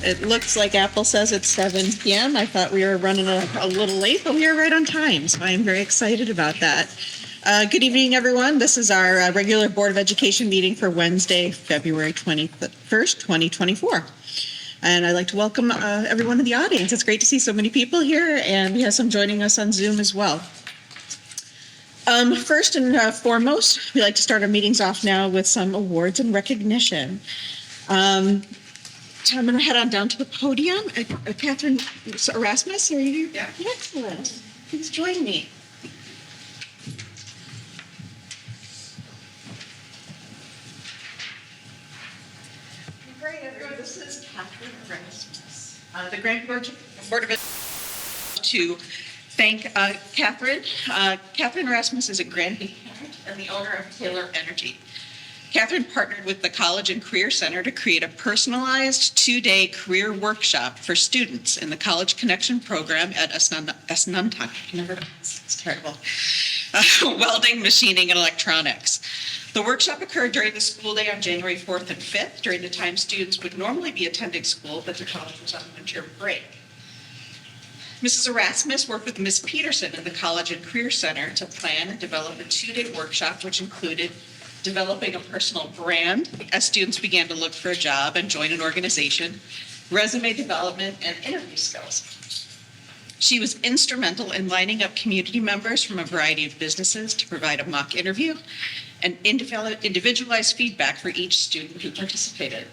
It looks like Apple says it's 7 p.m. I thought we were running a little late, but we are right on time, so I am very excited about that. Good evening, everyone. This is our regular Board of Education meeting for Wednesday, February 21st, 2024. And I'd like to welcome everyone in the audience. It's great to see so many people here, and we have some joining us on Zoom as well. First and foremost, we like to start our meetings off now with some awards and recognition. So I'm going to head on down to the podium. Catherine Erasmus, are you? Yeah. Excellent. Please join me. Great, everyone. This is Catherine Erasmus. The Granby Board of Education to thank Catherine. Catherine Erasmus is a Granby parent and the owner of Taylor Energy. Catherine partnered with the College and Career Center to create a personalized 2-day career workshop for students in the College Connection program at Asnuntuck. It's terrible. Welding, machining, and electronics. The workshop occurred during the school day on January 4th and 5th, during the time students would normally be attending school, but the college was on winter break. Mrs. Erasmus worked with Ms. Peterson in the College and Career Center to plan and develop a 2-day workshop, which included developing a personal brand as students began to look for a job and join an organization, resume development, and interview skills. She was instrumental in lining up community members from a variety of businesses to provide a mock interview and individualized feedback for each student who participated.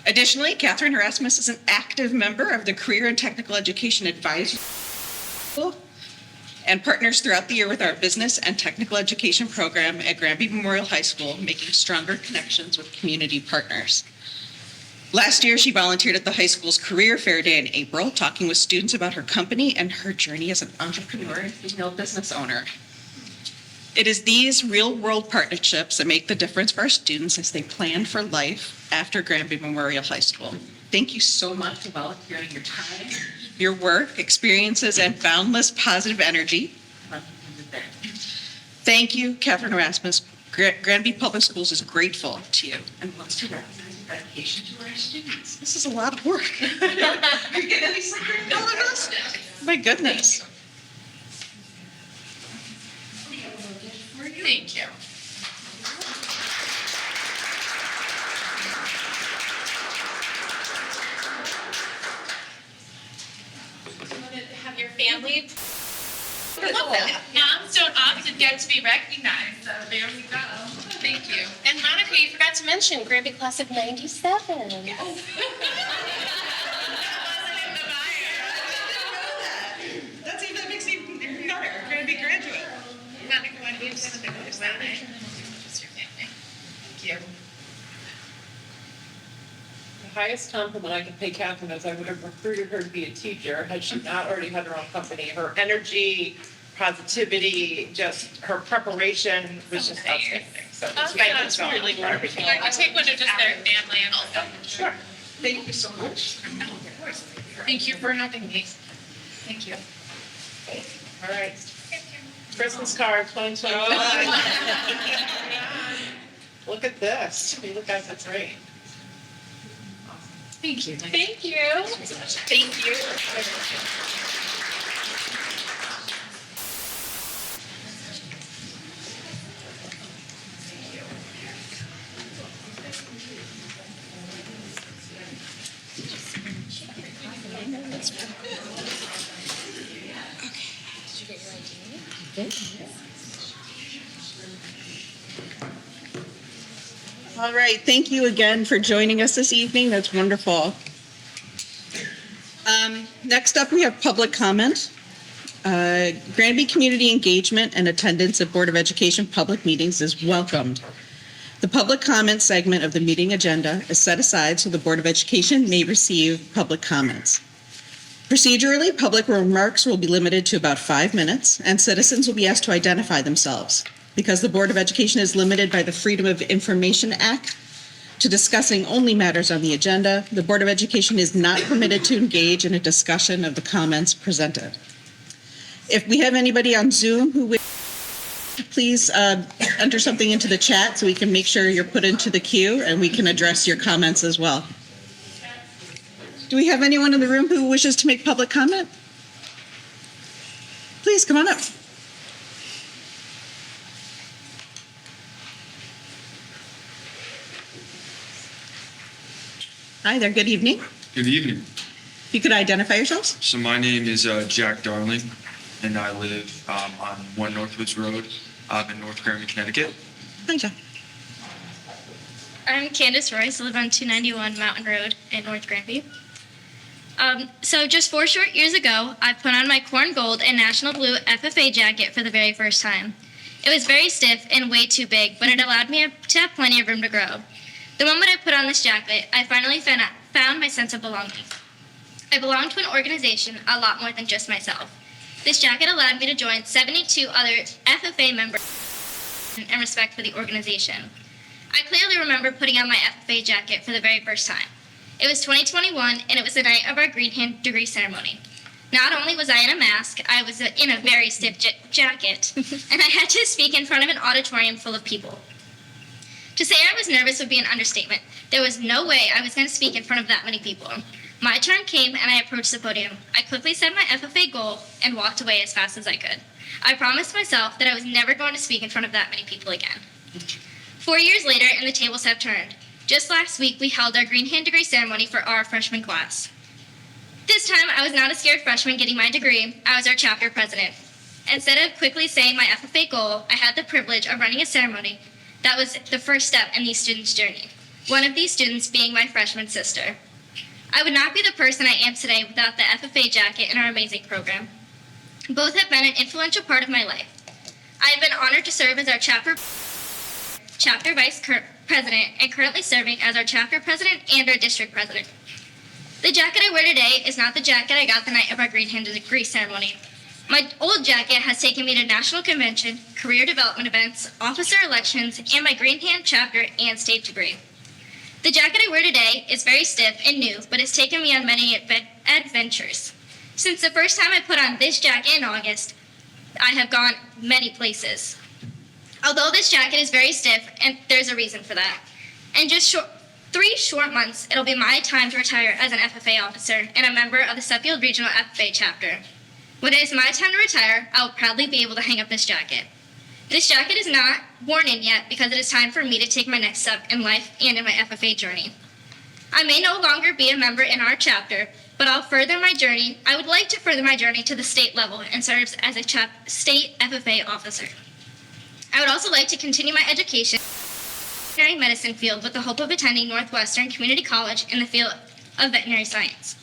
Additionally, Catherine Erasmus is an active member of the Career and Technical Education Advisory Council and partners throughout the year with our business and technical education program at Granby Memorial High School, making stronger connections with community partners. Last year, she volunteered at the high school's career fair day in April, talking with students about her company and her journey as an entrepreneur and female business owner. It is these real-world partnerships that make the difference for our students as they plan for life after Granby Memorial High School. Thank you so much for volunteering your time, your work, experiences, and boundless positive energy. Thank you, Catherine Erasmus. Granby Public Schools is grateful to you and wants to recognize your dedication to our students. This is a lot of work. You're getting any sleep on us? My goodness. Thank you. Have your family. Moms don't often get to be recognized, so there we go. Thank you. And Monica, you forgot to mention Granby class of '97. Yes. That makes it even better. Granby graduate. Monica, want to be just your family. Thank you. The highest compliment I could pay Catherine is I would have recruited her to be a teacher had she not already had her own company. Her energy, positivity, just her preparation was just outstanding. So That's really wonderful. You take one of just their family and all that. Sure. Thank you so much. Thank you for having me. Thank you. All right. Christmas card 2021. Look at this. You look guys, that's great. Thank you. Thank you. Thank you. All right, thank you again for joining us this evening. That's wonderful. Next up, we have public comment. Granby community engagement and attendance at Board of Education public meetings is welcomed. The public comment segment of the meeting agenda is set aside so the Board of Education may receive public comments. Procedurally, public remarks will be limited to about 5 minutes, and citizens will be asked to identify themselves. Because the Board of Education is limited by the Freedom of Information Act to discussing only matters on the agenda, the Board of Education is not permitted to engage in a discussion of the comments presented. If we have anybody on Zoom who would please enter something into the chat so we can make sure you're put into the queue and we can address your comments as well. Do we have anyone in the room who wishes to make public comment? Please come on up. Hi there, good evening. Good evening. If you could identify yourselves. So my name is Jack Darling, and I live on 1 Northwoods Road in North Granby, Connecticut. Hi, Jack. I'm Candace Royce. I live on 291 Mountain Road in North Granby. So just 4 short years ago, I put on my corn gold and national blue FFA jacket for the very first time. It was very stiff and way too big, but it allowed me to have plenty of room to grow. The moment I put on this jacket, I finally found my sense of belonging. I belong to an organization a lot more than just myself. This jacket allowed me to join 72 other FFA members and respect for the organization. I clearly remember putting on my FFA jacket for the very first time. It was 2021, and it was the night of our Green Hand degree ceremony. Not only was I in a mask, I was in a very stiff jacket, and I had to speak in front of an auditorium full of people. To say I was nervous would be an understatement. There was no way I was going to speak in front of that many people. My turn came, and I approached the podium. I quickly said my FFA goal and walked away as fast as I could. I promised myself that I was never going to speak in front of that many people again. 4 years later, and the tables have turned. Just last week, we held our Green Hand degree ceremony for our freshman class. This time, I was not a scared freshman getting my degree. I was our chapter president. Instead of quickly saying my FFA goal, I had the privilege of running a ceremony that was the first step in these students' journey. One of these students being my freshman sister. I would not be the person I am today without the FFA jacket and our amazing program. Both have been an influential part of my life. I have been honored to serve as our chapter vice president and currently serving as our chapter president and our district president. The jacket I wear today is not the jacket I got the night of our Green Hand degree ceremony. My old jacket has taken me to national convention, career development events, officer elections, and my Green Hand chapter and state degree. The jacket I wear today is very stiff and new, but it's taken me on many adventures. Since the first time I put on this jacket in August, I have gone many places. Although this jacket is very stiff, and there's a reason for that. In just 3 short months, it'll be my time to retire as an FFA officer and a member of the Suffield Regional FFA chapter. When it is my time to retire, I will proudly be able to hang up this jacket. This jacket is not worn in yet because it is time for me to take my next step in life and in my FFA journey. I may no longer be a member in our chapter, but I would like to further my journey to the state level and serve as a state FFA officer. I would also like to continue my education in the veterinary medicine field with the hope of attending Northwestern Community College in the field of veterinary science.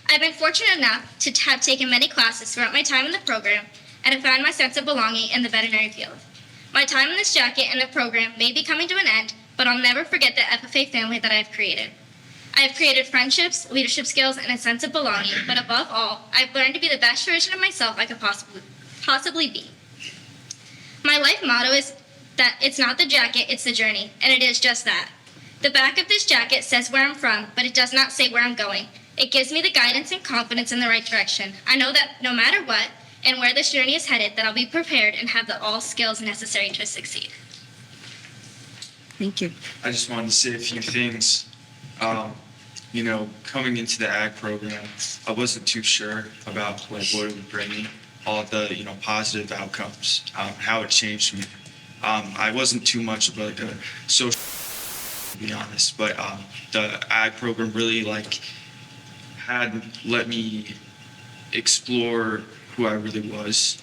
I've been fortunate enough to have taken many classes throughout my time in the program and have found my sense of belonging in the veterinary field. My time in this jacket and the program may be coming to an end, but I'll never forget the FFA family that I have created. I have created friendships, leadership skills, and a sense of belonging, but above all, I've learned to be the best version of myself I could possibly be. My life motto is that it's not the jacket, it's the journey, and it is just that. The back of this jacket says where I'm from, but it does not say where I'm going. It gives me the guidance and confidence in the right direction. I know that no matter what and where this journey is headed, that I'll be prepared and have all skills necessary to succeed. Thank you. I just wanted to say a few things. Coming into the ag program, I wasn't too sure about what it would bring me, all of the positive outcomes, how it changed me. I wasn't too much of a social, to be honest, but the ag program really had let me explore who I really was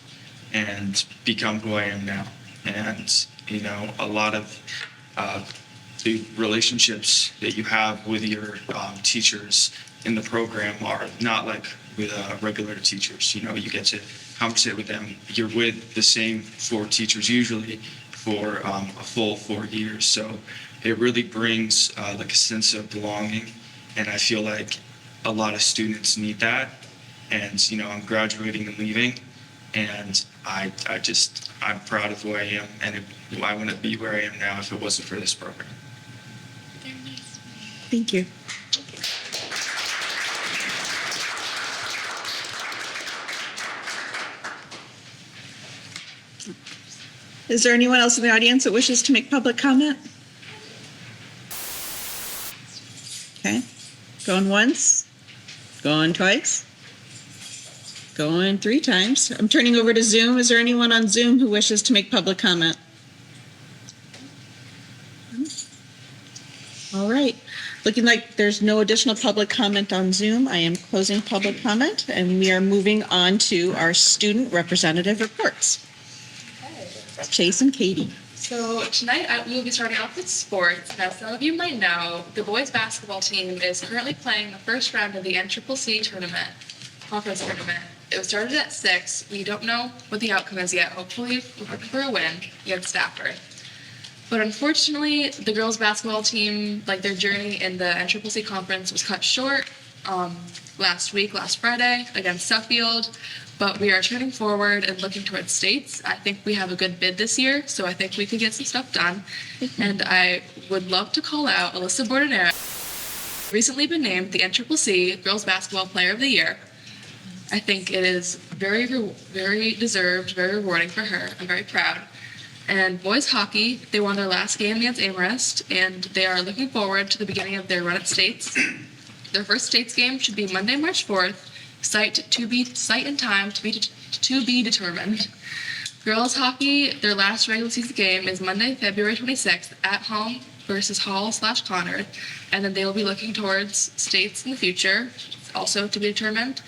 and become who I am now. And a lot of the relationships that you have with your teachers in the program are not like with regular teachers. You get to conversate with them. You're with the same 4 teachers usually for a full 4 years. So it really brings a sense of belonging, and I feel like a lot of students need that. And I'm graduating and leaving, and I'm proud of who I am, and I wouldn't be where I am now if it wasn't for this program. Thank you. Is there anyone else in the audience that wishes to make public comment? Okay, going once, Going twice? Going 3 times. I'm turning over to Zoom. Is there anyone on Zoom who wishes to make public comment? All right. Looking like there's no additional public comment on Zoom, I am closing public comment, and we are moving on to our student representative reports. Chase and Katie. So tonight we will be starting off with sports. As some of you might know, the boys basketball team is currently playing the first round of the NCCC tournament, conference tournament. It was started at 6. We don't know what the outcome is yet. Hopefully we're hoping for a win against Stafford. But unfortunately, the girls basketball team, like their journey in the NCCC conference was cut short last Friday against Suffield. But we are turning forward and looking towards states. I think we have a good bid this year, so I think we could get some stuff done. And I would love to call out Alyssa Bordenera, recently been named the NCCC Girls Basketball Player of the Year. I think it is very deserved, very rewarding for her. I'm very proud. And boys hockey, they won their last game against Amherst, and they are looking forward to the beginning of their run at states. Their first states game should be Monday, March 4th. Site and time to be determined. Girls hockey, their last regular season game is Monday, February 26th at home versus Hall/Conard, and then they will be looking towards states in the future, also to be determined.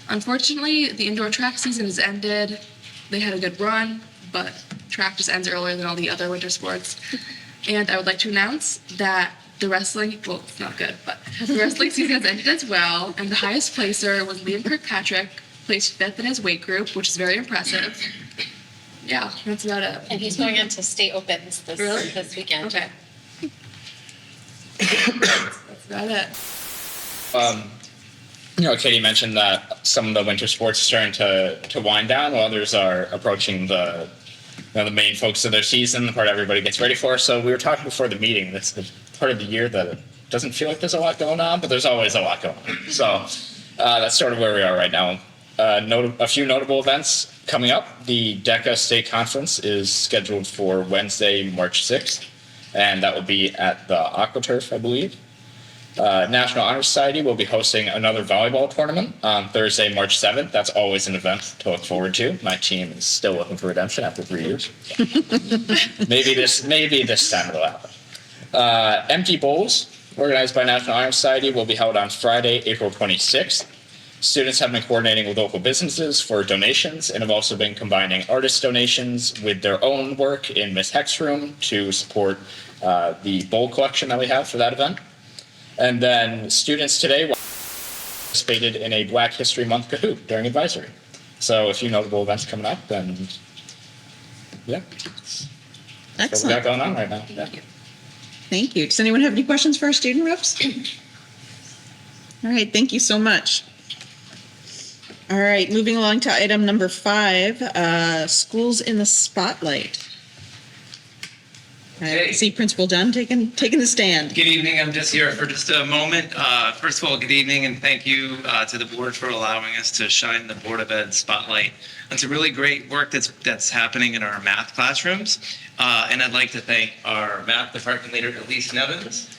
Unfortunately, the indoor track season has ended. They had a good run, but track just ends earlier than all the other winter sports. And I would like to announce that the wrestling, well, it's not good, but the wrestling season has ended as well, and the highest placer was Liam Kirkpatrick, placed 5th in his weight group, which is very impressive. Yeah, that's about it. And he's going into state opens this weekend. Okay. That's about it. Katie mentioned that some of the winter sports are starting to wind down, while others are approaching the main focus of their season, the part everybody gets ready for. So we were talking before the meeting. That's the part of the year that doesn't feel like there's a lot going on, but there's always a lot going on. So that's sort of where we are right now. A few notable events coming up. The DECA State Conference is scheduled for Wednesday, March 6th, and that will be at the AquaTurf, I believe. National Honor Society will be hosting another volleyball tournament on Thursday, March 7th. That's always an event to look forward to. My team is still looking for redemption after 3 years. maybe this time it'll happen. Empty Bowls, organized by National Honor Society, will be held on Friday, April 26th. Students have been coordinating with local businesses for donations and have also been combining artist donations with their own work in Miss Heck's room to support the bowl collection that we have for that event. And then students today participated in a Black History Month Kahoot during advisory. So a few notable events coming up, and yeah. Excellent. That's what we got going on right now. Yeah. Thank you. Does anyone have any questions for our student reps? All right, thank you so much. All right, moving along to item number 5, schools in the spotlight. I see Principal Dunn taking the stand. Good evening. I'm just here for just a moment. First of all, good evening, and thank you to the board for allowing us to shine the Board of Ed spotlight on some really great work that's happening in our math classrooms. And I'd like to thank our math department leader, Elise Nevins.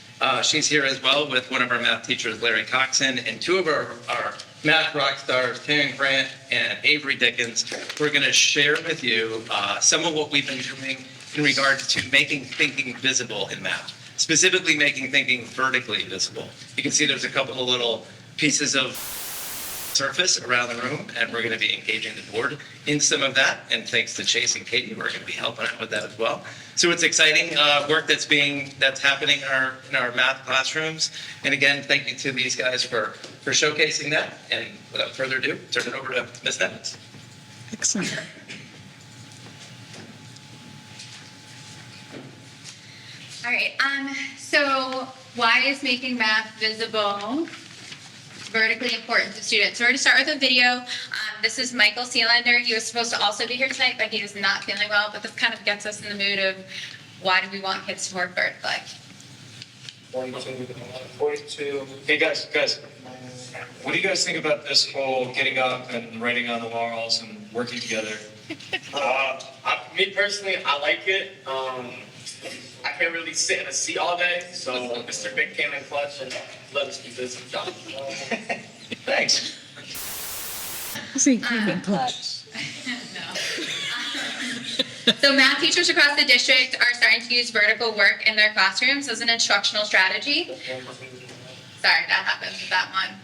She's here as well with one of our math teachers, Larry Coxon, and 2 of our math rock stars, Taryn Grant and Avery Dickens. We're going to share with you some of what we've been doing in regards to making thinking visible in math, specifically making thinking vertically visible. You can see there's a couple of little pieces of surface around the room, and we're going to be engaging the board in some of that. And thanks to Chase and Katie, we're going to be helping out with that as well. So it's exciting work that's happening in our math classrooms. And again, thank you to these guys for showcasing that. And without further ado, turn it over to Ms. Nevins. Excellent. All right, so why is making math visible vertically important to students? So we're going to start with a video. This is Michael Sealander. He was supposed to also be here tonight, but he is not feeling well. But this kind of gets us in the mood of why do we want kids to work vertically? 42. Hey guys, what do you guys think about this whole getting up and writing on the walls and working together? Me personally, I like it. I can't really sit in a seat all day, so Mr. Big came in clutch and let us do this job. Thanks. So math teachers across the district are starting to use vertical work in their classrooms as an instructional strategy. Sorry, that happened with that one.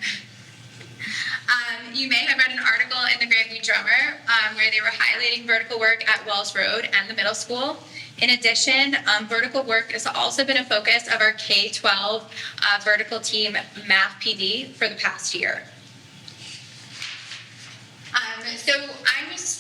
You may have read an article in the Granby Drummer where they were highlighting vertical work at Wells Road and the middle school. In addition, vertical work has also been a focus of our K-12 vertical team math PD for the past year. So I'm just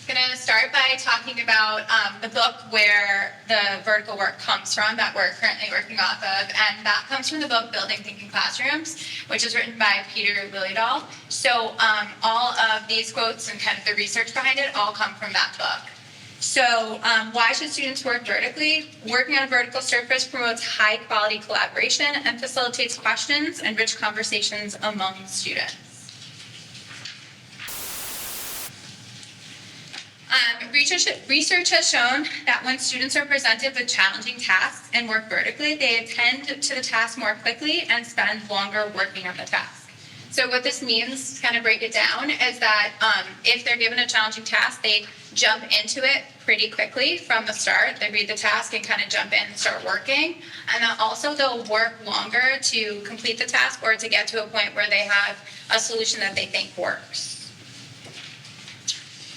going to start by talking about the book where the vertical work comes from that we're currently working off of, and that comes from the book Building Thinking Classrooms, which is written by Peter Liljedahl. So all of these quotes and kind of the research behind it all come from that book. So why should students work vertically? Working on a vertical surface promotes high quality collaboration and facilitates questions and rich conversations among students. Research has shown that when students are presented with challenging tasks and work vertically, they attend to the task more quickly and spend longer working on the task. So what this means, to kind of break it down, is that if they're given a challenging task, they jump into it pretty quickly from the start. They read the task and kind of jump in and start working. And then also they'll work longer to complete the task or to get to a point where they have a solution that they think works.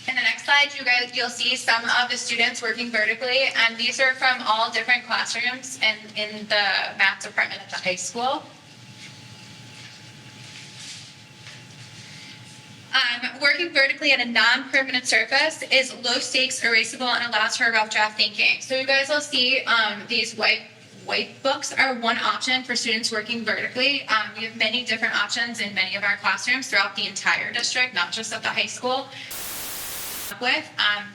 In the next slide, you'll see some of the students working vertically, and these are from all different classrooms in the math department at the high school. Working vertically at a non-permanent surface is low stakes, erasable, and allows for rough draft thinking. So you guys will see these white books are one option for students working vertically. We have many different options in many of our classrooms throughout the entire district, not just at the high school.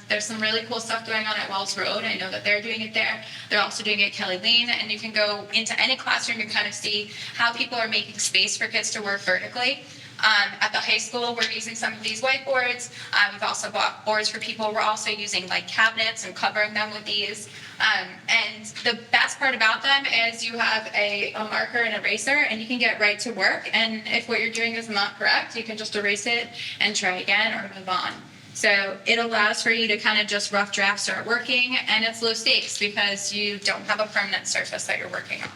There's some really cool stuff going on at Wells Road. I know that they're doing it there. They're also doing it at Kelly Lane, and you can go into any classroom and kind of see how people are making space for kids to work vertically. At the high school, we're using some of these whiteboards. We've also bought boards for people. We're also using like cabinets and covering them with these. And the best part about them is you have a marker and eraser, and you can get right to work. And if what you're doing is not correct, you can just erase it and try again or move on. So it allows for you to kind of just rough draft, start working, and it's low stakes because you don't have a permanent surface that you're working on.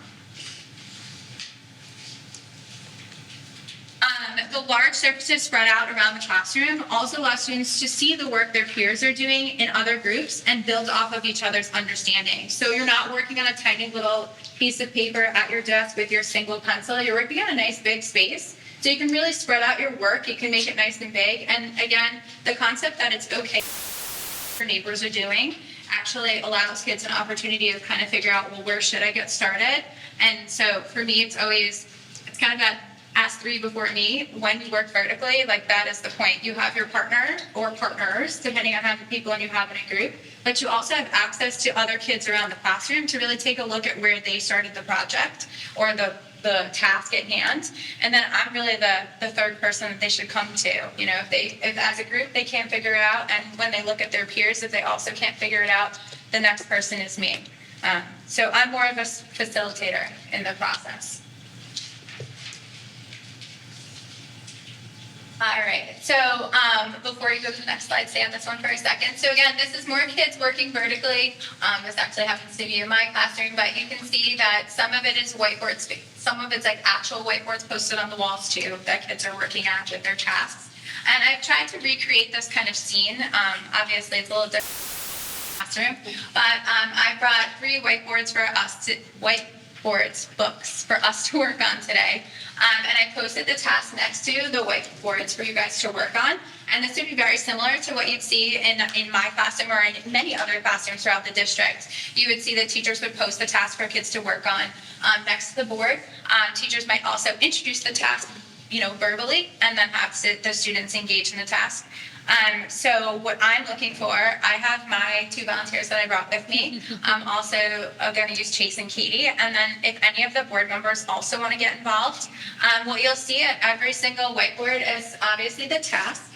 The large surfaces spread out around the classroom also allow students to see the work their peers are doing in other groups and build off of each other's understanding. So you're not working on a tiny little piece of paper at your desk with your single pencil. You're working on a nice big space. So you can really spread out your work. You can make it nice and big. And again, the concept that it's okay what your neighbors are doing actually allows kids an opportunity to kind of figure out, well, where should I get started? And so for me, it's kind of that ask three before me. When you work vertically, like that is the point. You have your partner or partners, depending on how many people you have in a group, but you also have access to other kids around the classroom to really take a look at where they started the project or the task at hand. And then I'm really the third person that they should come to. You know, if as a group they can't figure it out, and when they look at their peers, if they also can't figure it out, the next person is me. So I'm more of a facilitator in the process. All right, so before you go to the next slide, stay on this one for a second. So again, this is more kids working vertically. This actually happens to be in my classroom, but you can see that some of it is whiteboards, some of it's like actual whiteboards posted on the walls too that kids are working at with their tasks. And I've tried to recreate this kind of scene. Obviously, it's a little different classroom, but I brought 3 whiteboards for us to books for us to work on today. And I posted the task next to the whiteboards for you guys to work on. And this would be very similar to what you'd see in my classroom or in many other classrooms throughout the district. You would see that teachers would post the task for kids to work on next to the board. Teachers might also introduce the task, verbally, and then have the students engage in the task. So what I'm looking for, I have my 2 volunteers that I brought with me. I'm also going to use Chase and Katie. And then if any of the board members also want to get involved, what you'll see at every single whiteboard is obviously the task.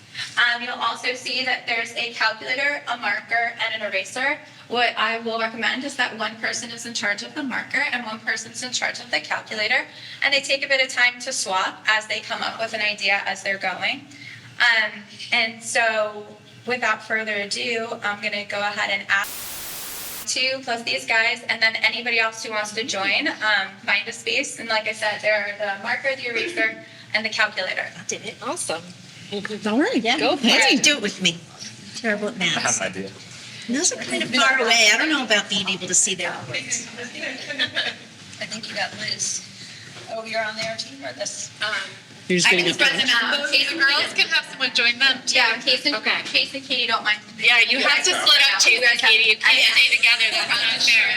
You'll also see that there's a calculator, a marker, and an eraser. What I will recommend is that one person is in charge of the marker and one person's in charge of the calculator, and they take a bit of time to swap as they come up with an idea as they're going. And so without further ado, I'm going to go ahead and ask 2 plus these guys, and then anybody else who wants to join, find a space. And like I said, there are the marker, the eraser, and the calculator. Did it. Awesome. All right, Yeah. go Why don't ahead. you do it with me? Terrible at I have math. an idea. Those are kind of far away. I don't know about being able to see their words. I think you got Liz. Oh, you're on their team or this? You're just I getting can up spread there. them out. Case and girls Can have someone join them too. Yeah, Case and Okay. Katie don't mind. Yeah, you have to split up Chase and Katie. You can't stay together. That's not fair.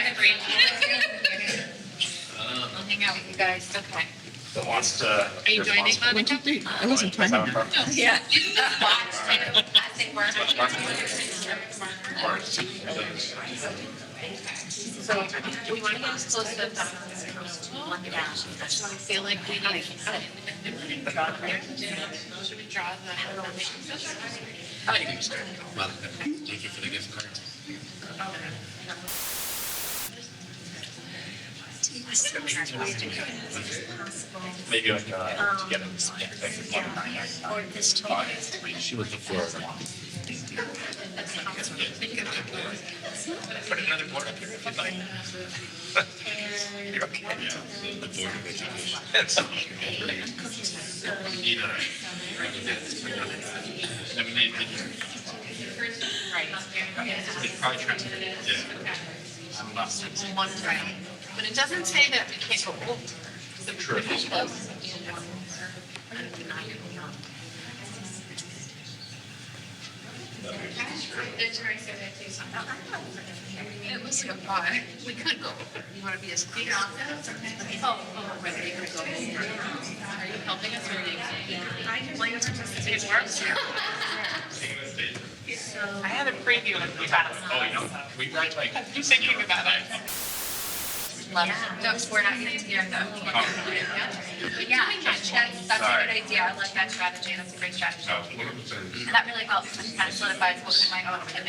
I'll hang out with you guys. Okay. That wants to. Are you joining, Monica? I wasn't planning on that. Yeah. You can just watch, as they work. So we want to get as close to the top as possible. I just want to feel like we need to should we draw the Thank you for the gift card. Maybe like, together. Or this total. She was before. Put another board up here if you'd like. You're okay. The Board of Education. Lemonade. Probably trying to. Yeah. I'm not. one round. But it doesn't say that we can't go over. True. It was so far. We could go over. You want to be as close? Whether you could go over. Are you helping us or are you? It works. I had a preview of the class. Oh, you know, we write like. I'm thinking about it. No, we're not getting together though. But yeah, that's a good idea. I like that strategy. That's a great strategy. And that really helps and kind of solidifies what we might want to do.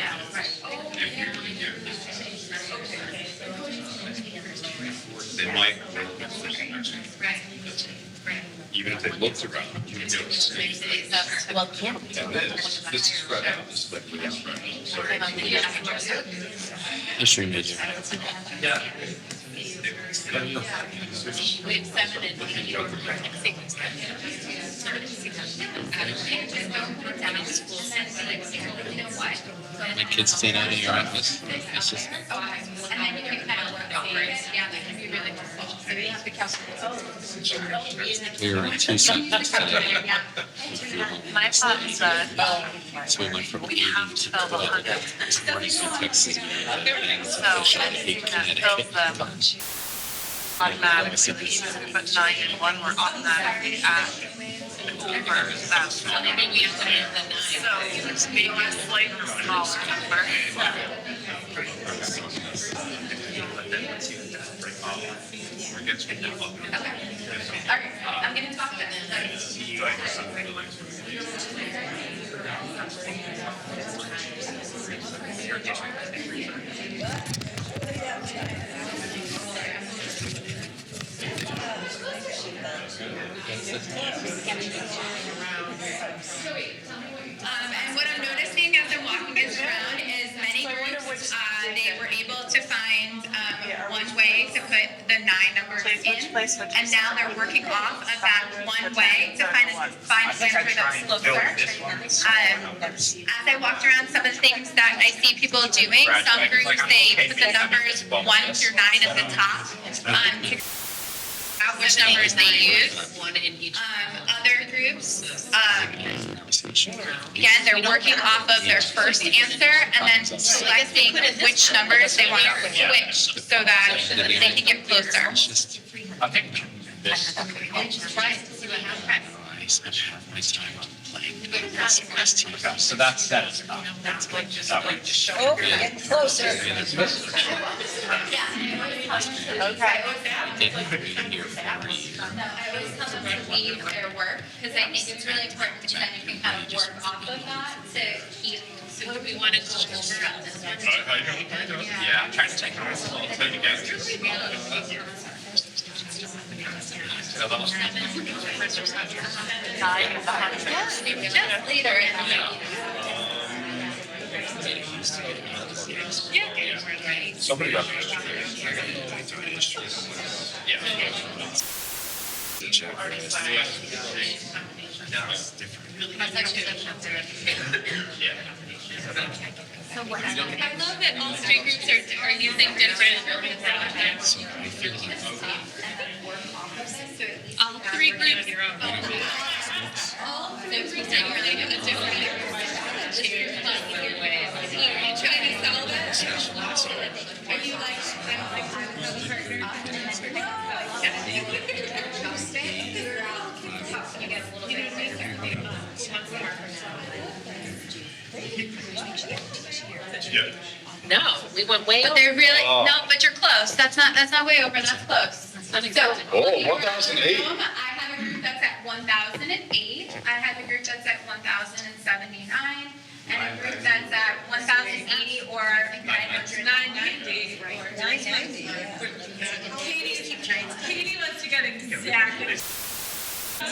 They might. Right. Even if they looked around, you would be able to see. Well, yeah. And this is spread out, this is like we got spread out. So History major. yeah. We have 7 and 6. My kids staying out of your office. It's just. And then you can kind of work over. Yeah, that can be really helpful. So you have to calculate. We were in 2 seats today. My thought is that So we went from we have to fill the 100. Texas. So that fills the automatically, even if we put 9 in one, we're automatically at over that. So maybe we have to hit the 9. So maybe a slightly smaller number. All right, I'm gonna talk to them. And what I'm noticing as I'm walking this around is many groups, they were able to find one way to put the 9 numbers in. And now they're working off of that one way to find an answer that's closer. As I walked around, some of the things that I see people doing, some groups, they put the numbers 1 through 9 at the top. To out which numbers they use. One in each. Other groups, again, they're working off of their first answer and then selecting which numbers they want to switch so that they can get closer. I think this. Try it, see what happens. So that's. That's like just Oh, getting closer. Yeah. always tell them to leave their work, because I think it's really important, and then you can kind of work off of that to keep. So do we want to go over on this one? Yeah, I'm trying to take notes. So you guys can see. Just later in the week. Somebody got So what? I love that all three groups are using different. All three groups. All three groups are really doing a different. Are you trying to sell that? Are you like, I don't like to have a partner? You get a little bit No, we went way But over. they're really, no, but you're close. That's not way over, that's close. Unacceptable. So, 1008. I have a group that's at 1,008. I have a group that's at 1,079. And a group that's at 1,080 or 990. Katie wants to get exactly. So I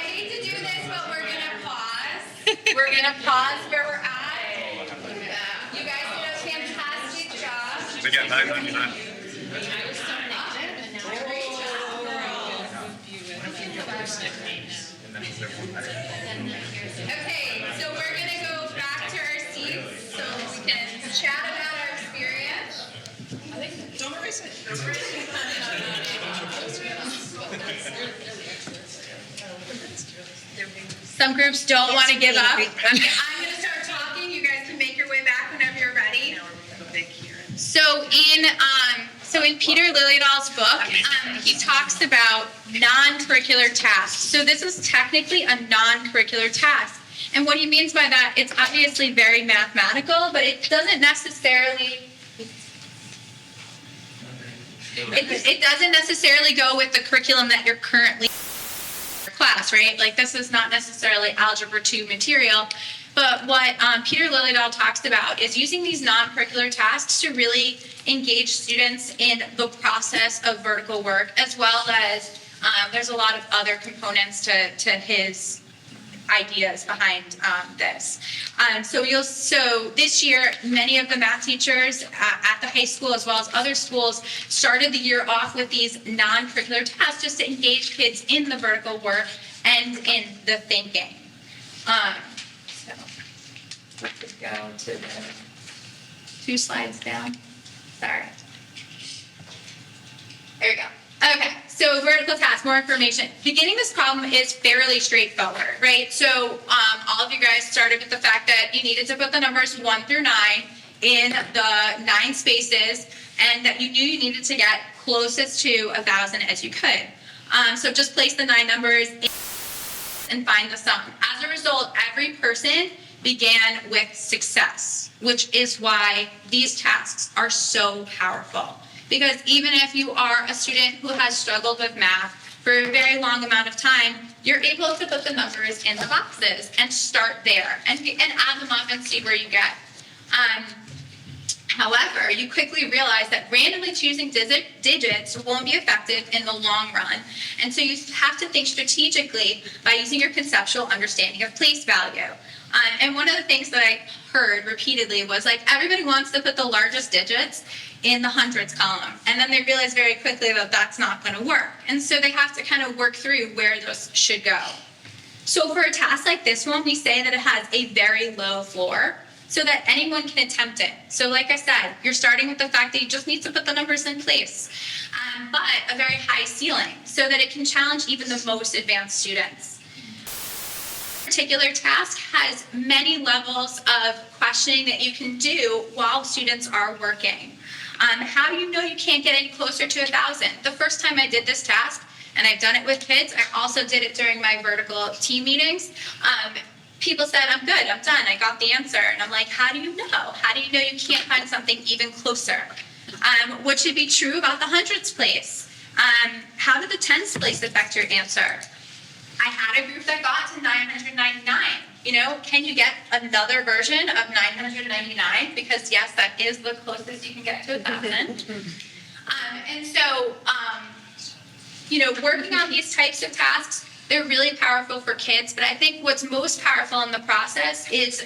hate to do this, but we're gonna pause. We're gonna pause where we're at. You guys did a fantastic job. We got 999. Okay, so we're gonna go back to our seats so we can chat about our experience. Don't erase it. Some groups don't want to give up. I'm gonna start talking. You guys can make your way back whenever you're ready. So in Peter Liljedahl's book, he talks about non-curricular tasks. So this is technically a non-curricular task. And what he means by that, it's obviously very mathematical, but it doesn't necessarily go with the curriculum that you're currently class, right? Like this is not necessarily Algebra 2 material, but what Peter Liljedahl talks about is using these non-curricular tasks to really engage students in the process of vertical work, as well as there's a lot of other components to his ideas behind this. So this year, many of the math teachers at the high school, as well as other schools, started the year off with these non-curricular tasks just to engage kids in the vertical work and in the thinking. So let's go to the 2 slides down. Sorry. There we go. Okay, so vertical task, more information. Beginning this problem is fairly straightforward, right? So all of you guys started with the fact that you needed to put the numbers 1 through 9 in the 9 spaces, and that you knew you needed to get closest to 1,000 as you could. So just place the 9 numbers in and find the sum. As a result, every person began with success, which is why these tasks are so powerful. Because even if you are a student who has struggled with math for a very long amount of time, you're able to put the numbers in the boxes and start there and add them up and see where you get. However, you quickly realize that randomly choosing digits won't be effective in the long run. And so you have to think strategically by using your conceptual understanding of place value. And one of the things that I heard repeatedly was like, everybody wants to put the largest digits in the hundreds column. And then they realize very quickly that that's not going to work. And so they have to kind of work through where those should go. So for a task like this one, we say that it has a very low floor so that anyone can attempt it. So like I said, you're starting with the fact that you just need to put the numbers in place, but a very high ceiling so that it can challenge even the most advanced students. Particular task has many levels of questioning that you can do while students are working. How do you know you can't get any closer to 1,000? The first time I did this task, and I've done it with kids, I also did it during my vertical team meetings. People said, I'm good, I'm done, I got the answer. And I'm like, how do you know? How do you know you can't find something even closer? What should be true about the hundreds place? How did the tens place affect your answer? I had a group that got to 999. You know, can you get another version of 999? Because yes, that is the closest you can get to 1,000. And so, you know, working on these types of tasks, they're really powerful for kids, but I think what's most powerful in the process is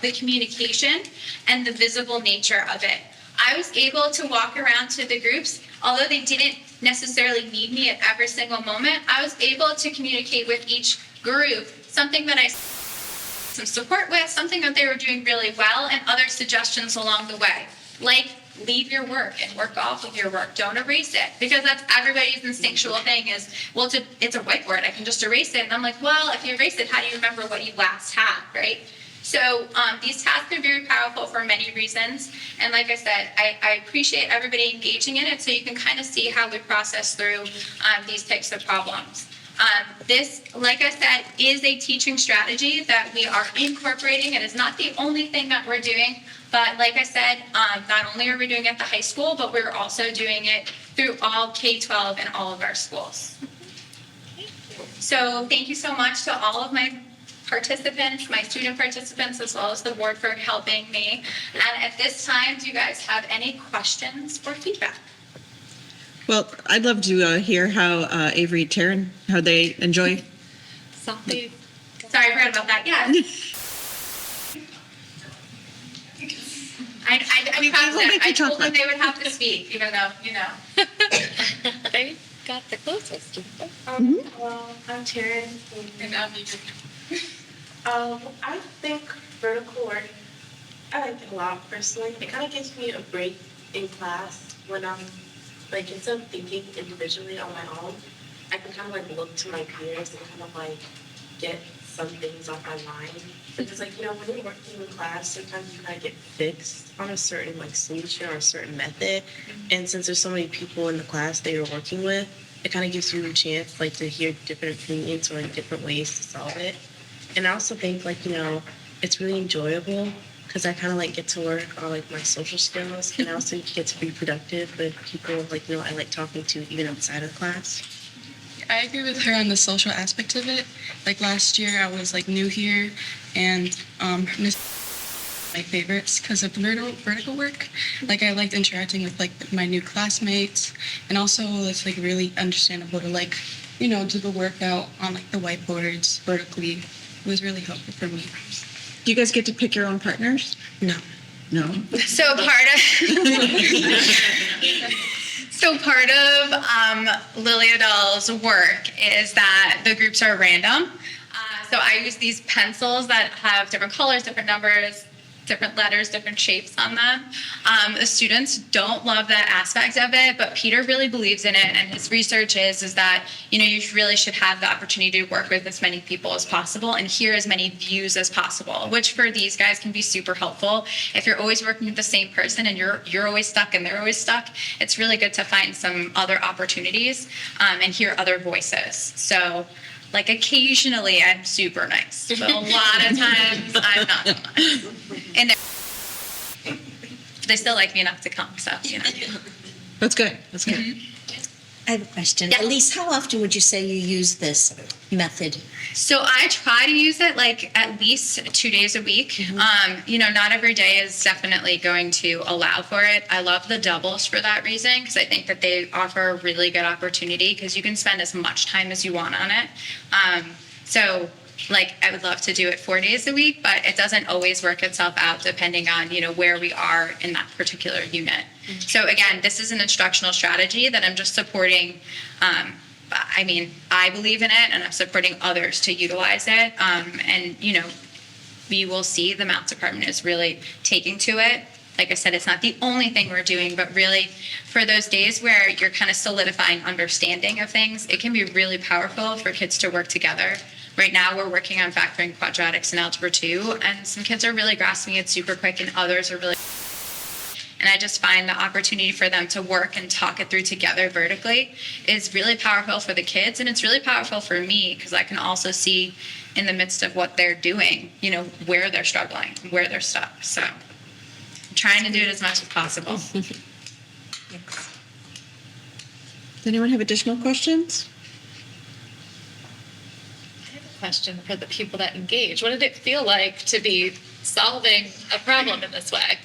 the communication and the visible nature of it. I was able to walk around to the groups, although they didn't necessarily need me at every single moment, I was able to communicate with each group something that I some support with, something that they were doing really well, and other suggestions along the way, like leave your work and work off of your work. Don't erase it, because that's everybody's instinctual thing is, well, it's a whiteboard. I can just erase it. And I'm like, well, if you erase it, how do you remember what you last had, right? So these tasks are very powerful for many reasons. And like I said, I appreciate everybody engaging in it so you can kind of see how we process through these types of problems. This, like I said, is a teaching strategy that we are incorporating. It is not the only thing that we're doing, but like I said, not only are we doing it at the high school, but we're also doing it through all K-12 in all of our schools. So thank you so much to all of my participants, my student participants, as well as the board for helping me. And at this time, do you guys have any questions or feedback? Well, I'd love to hear how Avery, Taryn, how they enjoy. Sorry, I forgot about that. Yeah. I told them they would have to speak, even though, you know. They got the closest. Well, I'm Taryn, and I'm I think vertical learning, I like it a lot personally. It kind of gives me a break in class when I'm, like, instead of thinking individually on my own, I can kind of, like, look to my peers and kind of, like, get some things off my mind. Because, like, you know, when you're working in class, sometimes you kind of get fixed on a certain, like, solution or a certain method. And since there's so many people in the class that you're working with, it kind of gives you a chance, like, to hear different opinions or, like, different ways to solve it. And I also think, like, you know, it's really enjoyable because I kind of, like, get to work on, like, my social skills. And I also get to be productive with people, like, you know, I like talking to even outside of class. I agree with her on the social aspect of it. Like last year, I was like new here, and Miss my favorites because of the vertical work. Like I liked interacting with like my new classmates, and also it's like really understandable to like, you know, do the workout on like the whiteboards vertically. It was really helpful for me. Do you guys get to pick your own partners? No. No. So part of Lily Adele's work is that the groups are random. So I use these pencils that have different colors, different numbers, different letters, different shapes on them. The students don't love that aspect of it, but Peter really believes in it, and his research is that, you know, you really should have the opportunity to work with as many people as possible and hear as many views as possible, which for these guys can be super helpful. If you're always working with the same person and you're always stuck and they're always stuck, it's really good to find some other opportunities and hear other voices. So like occasionally I'm super nice, but a lot of times I'm not so nice. And they still like me enough to come, so, you know. That's good. That's good. Mm-hmm. I have a question. Yeah. Elise, how often would you say you use this method? So I try to use it like at least 2 days a week. You know, not every day is definitely going to allow for it. I love the doubles for that reason because I think that they offer a really good opportunity because you can spend as much time as you want on it. So like I would love to do it 4 days a week, but it doesn't always work itself out depending on, you know, where we are in that particular unit. So again, this is an instructional strategy that I'm just supporting. I mean, I believe in it and I'm supporting others to utilize it. And, you know, we will see the math department is really taking to it. Like I said, it's not the only thing we're doing, but really for those days where you're kind of solidifying understanding of things, it can be really powerful for kids to work together. Right now, we're working on factoring quadratics in Algebra 2, and some kids are really grasping it super quick, and others are really... And I just find the opportunity for them to work and talk it through together vertically is really powerful for the kids, and it's really powerful for me because I can also see in the midst of what they're doing, you know, where they're struggling, where they're stuck. So I'm trying to do it as much as possible. Does anyone have additional questions? Question for the people that engage. What did it feel like to be solving a problem in this way?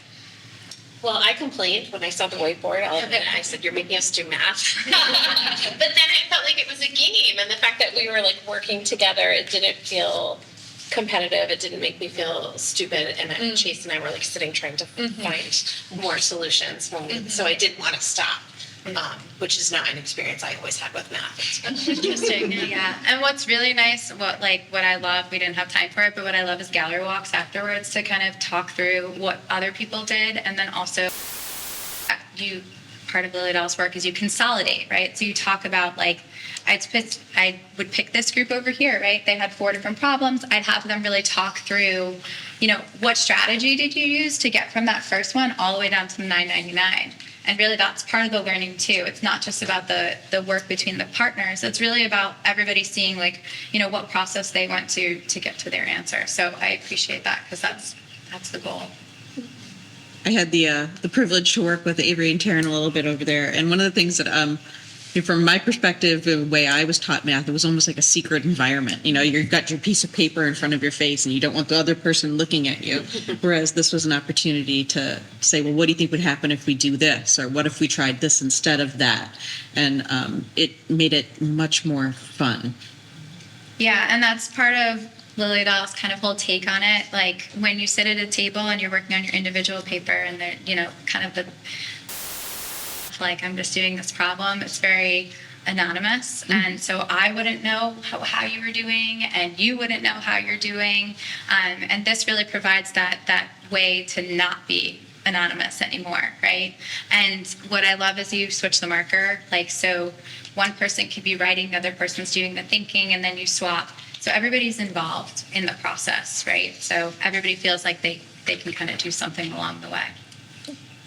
Well, I complained when I saw the whiteboard. I said, "You're making us do math." But then it felt like it was a game, and the fact that we were like working together, it didn't feel competitive. It didn't make me feel stupid. And Chase and I were like sitting trying to find more solutions. So I didn't want to stop. Which is not an experience I always had with math. Interesting. Yeah. And what's really nice, what I love, we didn't have time for it, but what I love is gallery walks afterwards to kind of talk through what other people did. And then also part of Lily Doll's work is you consolidate, right? So you talk about like, I would pick this group over here, right? They had 4 different problems. I'd have them really talk through, what strategy did you use to get from that first one all the way down to the 999? And really that's part of the learning too. It's not just about the work between the partners. It's really about everybody seeing what process they went to get to their answer. So I appreciate that because that's the goal. I had the privilege to work with Avery and Taryn a little bit over there. And one of the things that from my perspective, the way I was taught math, it was almost like a secret environment. You've got your piece of paper in front of your face and you don't want the other person looking at you. Whereas this was an opportunity to say, well, what do you think would happen if we do this? Or what if we tried this instead of that? And it made it much more fun. Yeah, and that's part of Lily Doll's kind of whole take on it. Like when you sit at a table and you're working on your individual paper and kind of the like I'm just doing this problem, it's very anonymous. And so I wouldn't know how you were doing and you wouldn't know how you're doing. And this really provides that way to not be anonymous anymore, right? And what I love is you switch the marker. Like, so one person could be writing, the other person's doing the thinking, and then you swap. So everybody's involved in the process, right? So everybody feels like they can kind of do something along the way.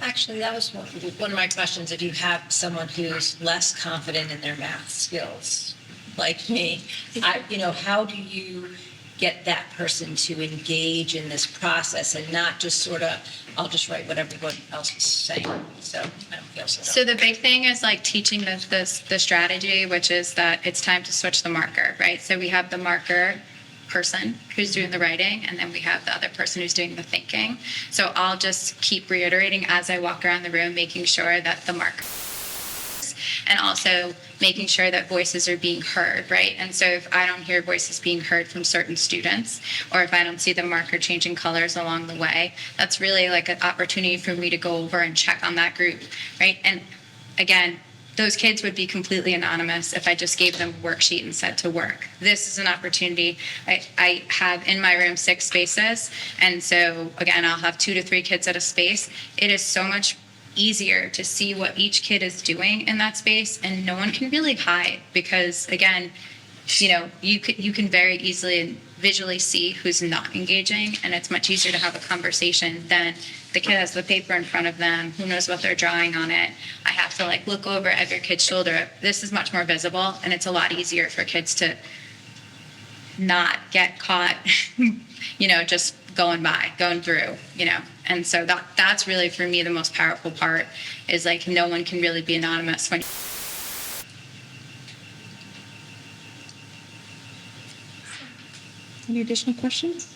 Actually, that was one of my questions. If you have someone who's less confident in their math skills, like me, how do you get that person to engage in this process and not just sort of, I'll just write what everyone else is saying. So I don't feel so. So the big thing is like teaching the strategy, which is that it's time to switch the marker, right? So we have the marker person who's doing the writing, and then we have the other person who's doing the thinking. So I'll just keep reiterating as I walk around the room, making sure that the marker, and also making sure that voices are being heard, right? And so if I don't hear voices being heard from certain students, or if I don't see the marker changing colors along the way, that's really like an opportunity for me to go over and check on that group, right? And again, those kids would be completely anonymous if I just gave them a worksheet and said to work. This is an opportunity. I have in my room 6 spaces. And so again, I'll have 2 to 3 kids at a space. It is so much easier to see what each kid is doing in that space, and no one can really hide because again, you can very easily and visually see who's not engaging, and it's much easier to have a conversation than the kid has the paper in front of them, who knows what they're drawing on it. I have to look over every kid's shoulder. This is much more visible, and it's a lot easier for kids to not get caught just going through, and so that's really for me the most powerful part is no one can really be anonymous when. Any additional questions?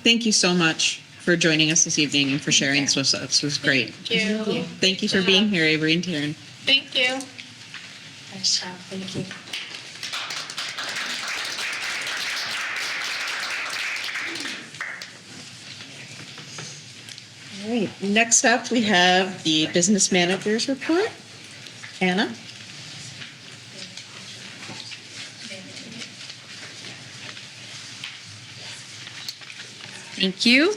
Thank you so much for joining us this evening and for sharing this with us. It was great. Thank you. Thank you for being here, Avery and Taryn. Thank you. Nice job. Thank you. All right, next up we have the business manager's report. Anna? Thank you.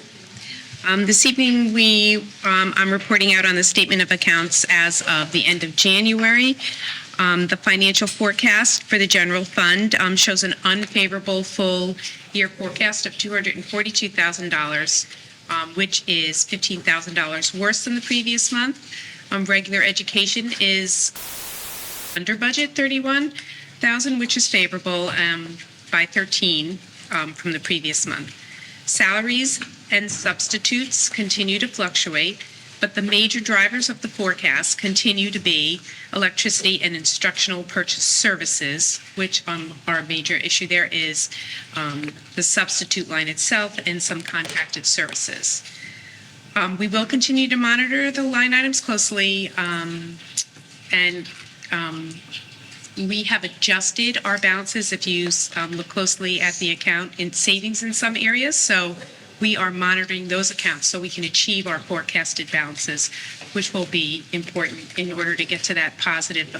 This evening, I'm reporting out on the statement of accounts as of the end of January. The financial forecast for the general fund shows an unfavorable full year forecast of $242,000, which is $15,000 worse than the previous month. Regular education is under budget $31,000, which is favorable by 13 from the previous month. Salaries and substitutes continue to fluctuate. But the major drivers of the forecast continue to be electricity and instructional purchase services, which our major issue there is the substitute line itself and some contracted services. We will continue to monitor the line items closely, and we have adjusted our balances if you look closely at the account in savings in some areas. So we are monitoring those accounts so we can achieve our forecasted balances, which will be important in order to get to that positive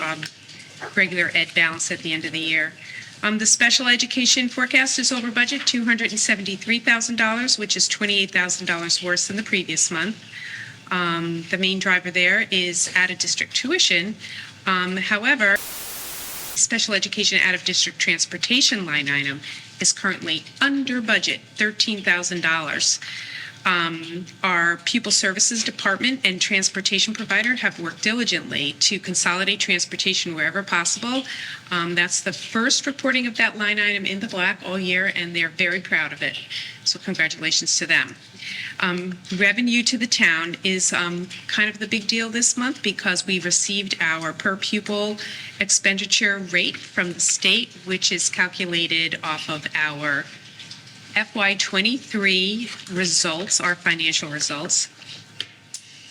regular ed balance at the end of the year. The special education forecast is over budget, $273,000, which is $28,000 worse than the previous month. The main driver there is out-of-district tuition. However, special education out-of-district transportation line item is currently under budget, $13,000. Our pupil services department and transportation provider have worked diligently to consolidate transportation wherever possible. That's the first reporting of that line item in the black all year, and they're very proud of it. So congratulations to them. Revenue to the town is kind of the big deal this month because we received our per pupil expenditure rate from the state, which is calculated off of our FY23 results, our financial results.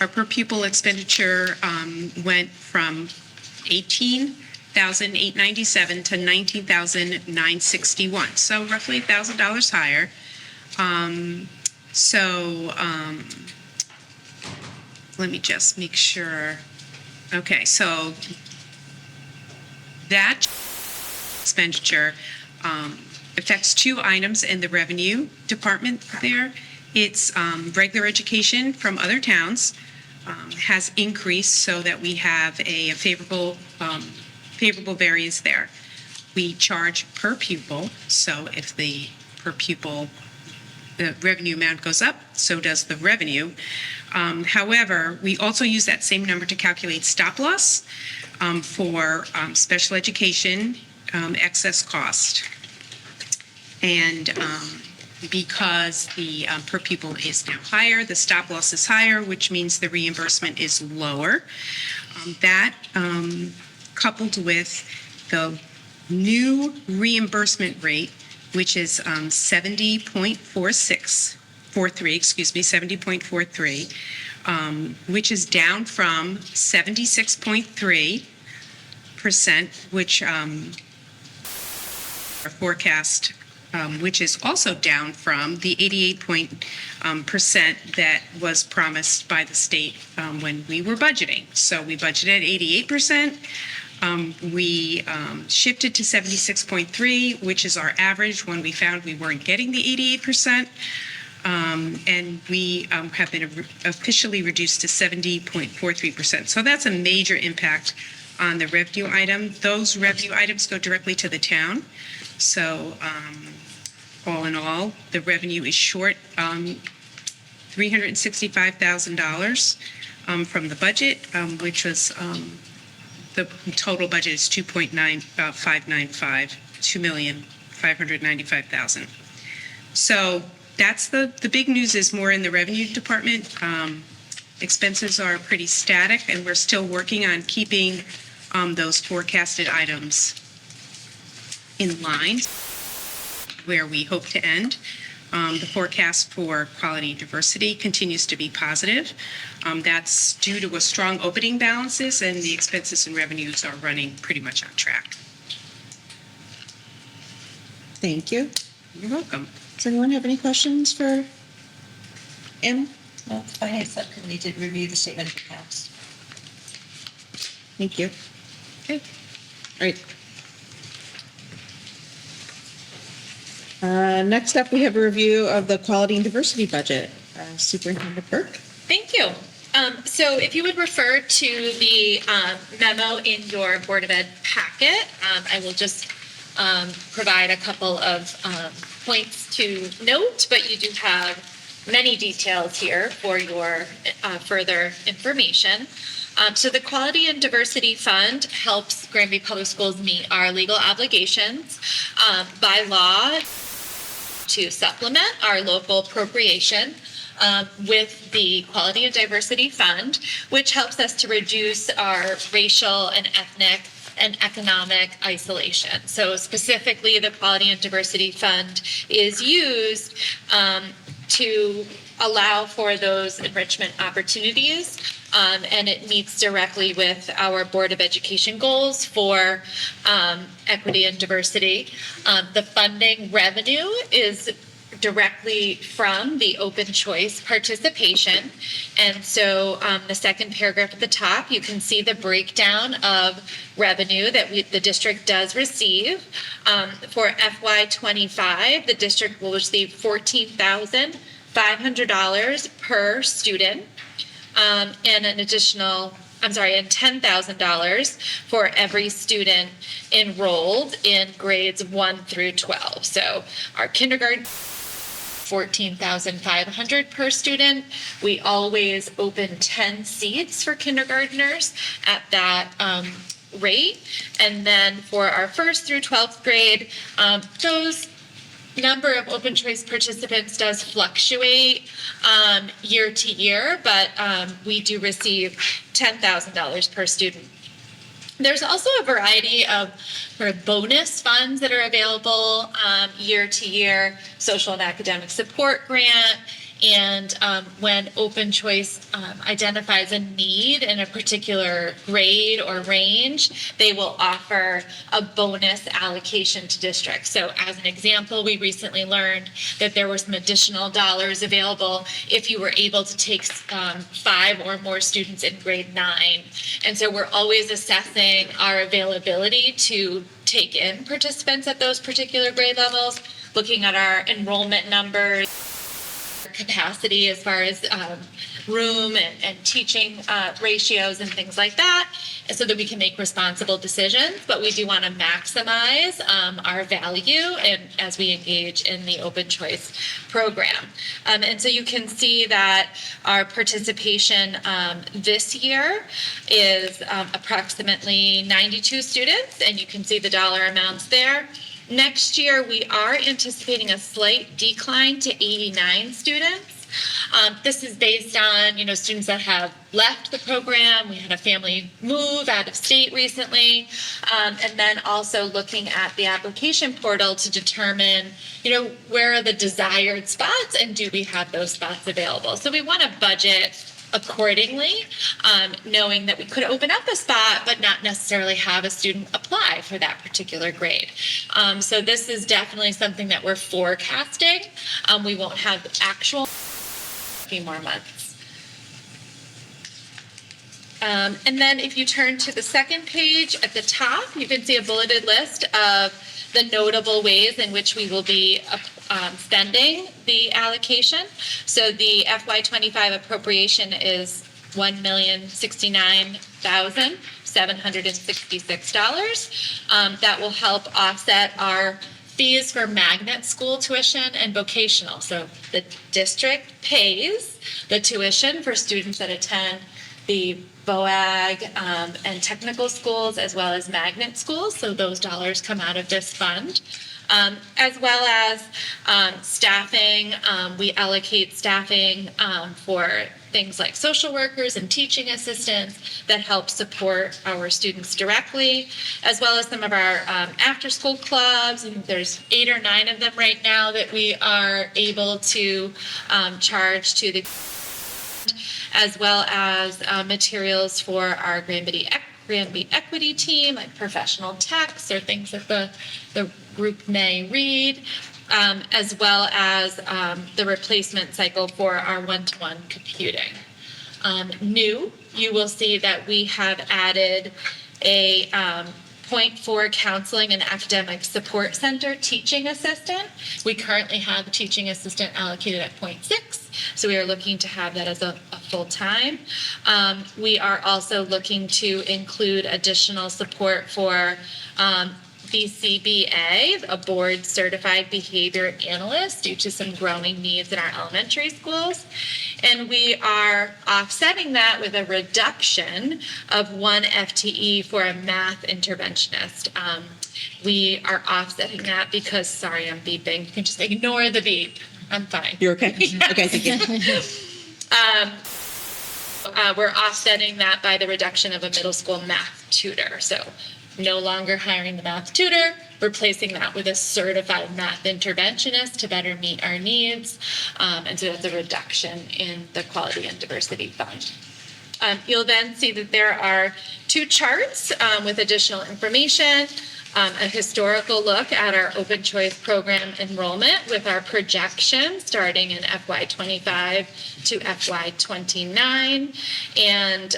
Our per pupil expenditure went from $18,897 to $19,961, so roughly $1,000 higher. Let me just make sure. Okay, so that expenditure affects two items in the revenue department there. It's regular education from other towns has increased so that we have a favorable variance there. We charge per pupil, so if the per pupil the revenue amount goes up, so does the revenue. However, we also use that same number to calculate stop loss for special education excess cost. And because the per pupil is now higher, the stop loss is higher, which means the reimbursement is lower. That coupled with the new reimbursement rate, which is 70.43, which is down from 76.3%, which our forecast, which is also down from the 88% that was promised by the state when we were budgeting. So we budgeted 88%. We shifted to 76.3, which is our average when we found we weren't getting the 88%. And we have been officially reduced to 70.43%. So that's a major impact on the revenue item. Those revenue items go directly to the town. So all in all, the revenue is short $365,000 from the budget, which was the total budget is $2,595,000. So that's the big news is more in the revenue department. Expenses are pretty static, and we're still working on keeping those forecasted items in line where we hope to end. The forecast for quality and diversity continues to be positive. That's due to a strong opening balances, and the expenses and revenues are running pretty much on track. Thank you. You're welcome. Does anyone have any questions for Em? No, the finance subcommittee did review the statement of accounts. Thank you. Okay. All right. Next up, we have a review of the quality and diversity budget. Superintendent Burke. Thank you. So if you would refer to the memo in your Board of Ed packet, I will just provide a couple of points to note, but you do have many details here for your further information. So the Quality and Diversity Fund helps Granby Public Schools meet our legal obligations by law to supplement our local appropriation with the Quality and Diversity Fund, which helps us to reduce our racial and ethnic and economic isolation. So specifically, the Quality and Diversity Fund is used to allow for those enrichment opportunities, and it meets directly with our Board of Education goals for equity and diversity. The funding revenue is directly from the open choice participation. And so the second paragraph at the top, you can see the breakdown of revenue that the district does receive. For FY25, the district will receive $14,500 per student, and an additional, and $10,000 for every student enrolled in grades 1 through 12. So our kindergarten, $14,500 per student. We always open 10 seats for kindergartners at that rate. And then for our 1st through 12th grade, those number of open choice participants does fluctuate year to year, but we do receive $10,000 per student. There's also a variety of sort of bonus funds that are available year to year, social and academic support grant, and when Open Choice identifies a need in a particular grade or range, they will offer a bonus allocation to districts. So as an example, we recently learned that there were some additional dollars available if you were able to take 5 or more students in grade 9. And so we're always assessing our availability to take in participants at those particular grade levels, looking at our enrollment numbers, capacity as far as room and teaching ratios and things like that, so that we can make responsible decisions. But we do want to maximize our value and as we engage in the open choice program. And so you can see that our participation this year is approximately 92 students, and you can see the dollar amounts there. Next year, we are anticipating a slight decline to 89 students. This is based on, students that have left the program. We had a family move out of state recently, and then also looking at the application portal to determine, where are the desired spots and do we have those spots available? So we want to budget accordingly, knowing that we could open up a spot but not necessarily have a student apply for that particular grade. So this is definitely something that we're forecasting. We won't have actual a few more months. And then if you turn to the second page at the top, you can see a bulleted list of the notable ways in which we will be spending the allocation. So the FY25 appropriation is $1,069,766. That will help offset our fees for magnet school tuition and vocational. So the district pays the tuition for students that attend the BOAG and technical schools as well as magnet schools. So those dollars come out of this fund. As well as staffing. We allocate staffing for things like social workers and teaching assistants that help support our students directly, as well as some of our after-school clubs. And there's 8 or 9 of them right now that we are able to charge to the, as well as materials for our Granby equity team, like professional texts or things that the group may read, as well as the replacement cycle for our one-to-one computing. New, you will see that we have added a .4 counseling and academic support center teaching assistant. We currently have a teaching assistant allocated at .6, so we are looking to have that as a full-time. We are also looking to include additional support for BCBA, a board certified behavior analyst, due to some growing needs in our elementary schools. And we are offsetting that with a reduction of 1 FTE for a math interventionist. We are offsetting that because, sorry, I'm beeping. You can just ignore the beep. I'm fine. You're okay? Okay, thank you. We're offsetting that by the reduction of a middle school math tutor. So no longer hiring the math tutor, replacing that with a certified math interventionist to better meet our needs. And so that's a reduction in the quality and diversity fund. You'll then see that there are two charts with additional information. A historical look at our open choice program enrollment with our projections starting in FY25 to FY29. And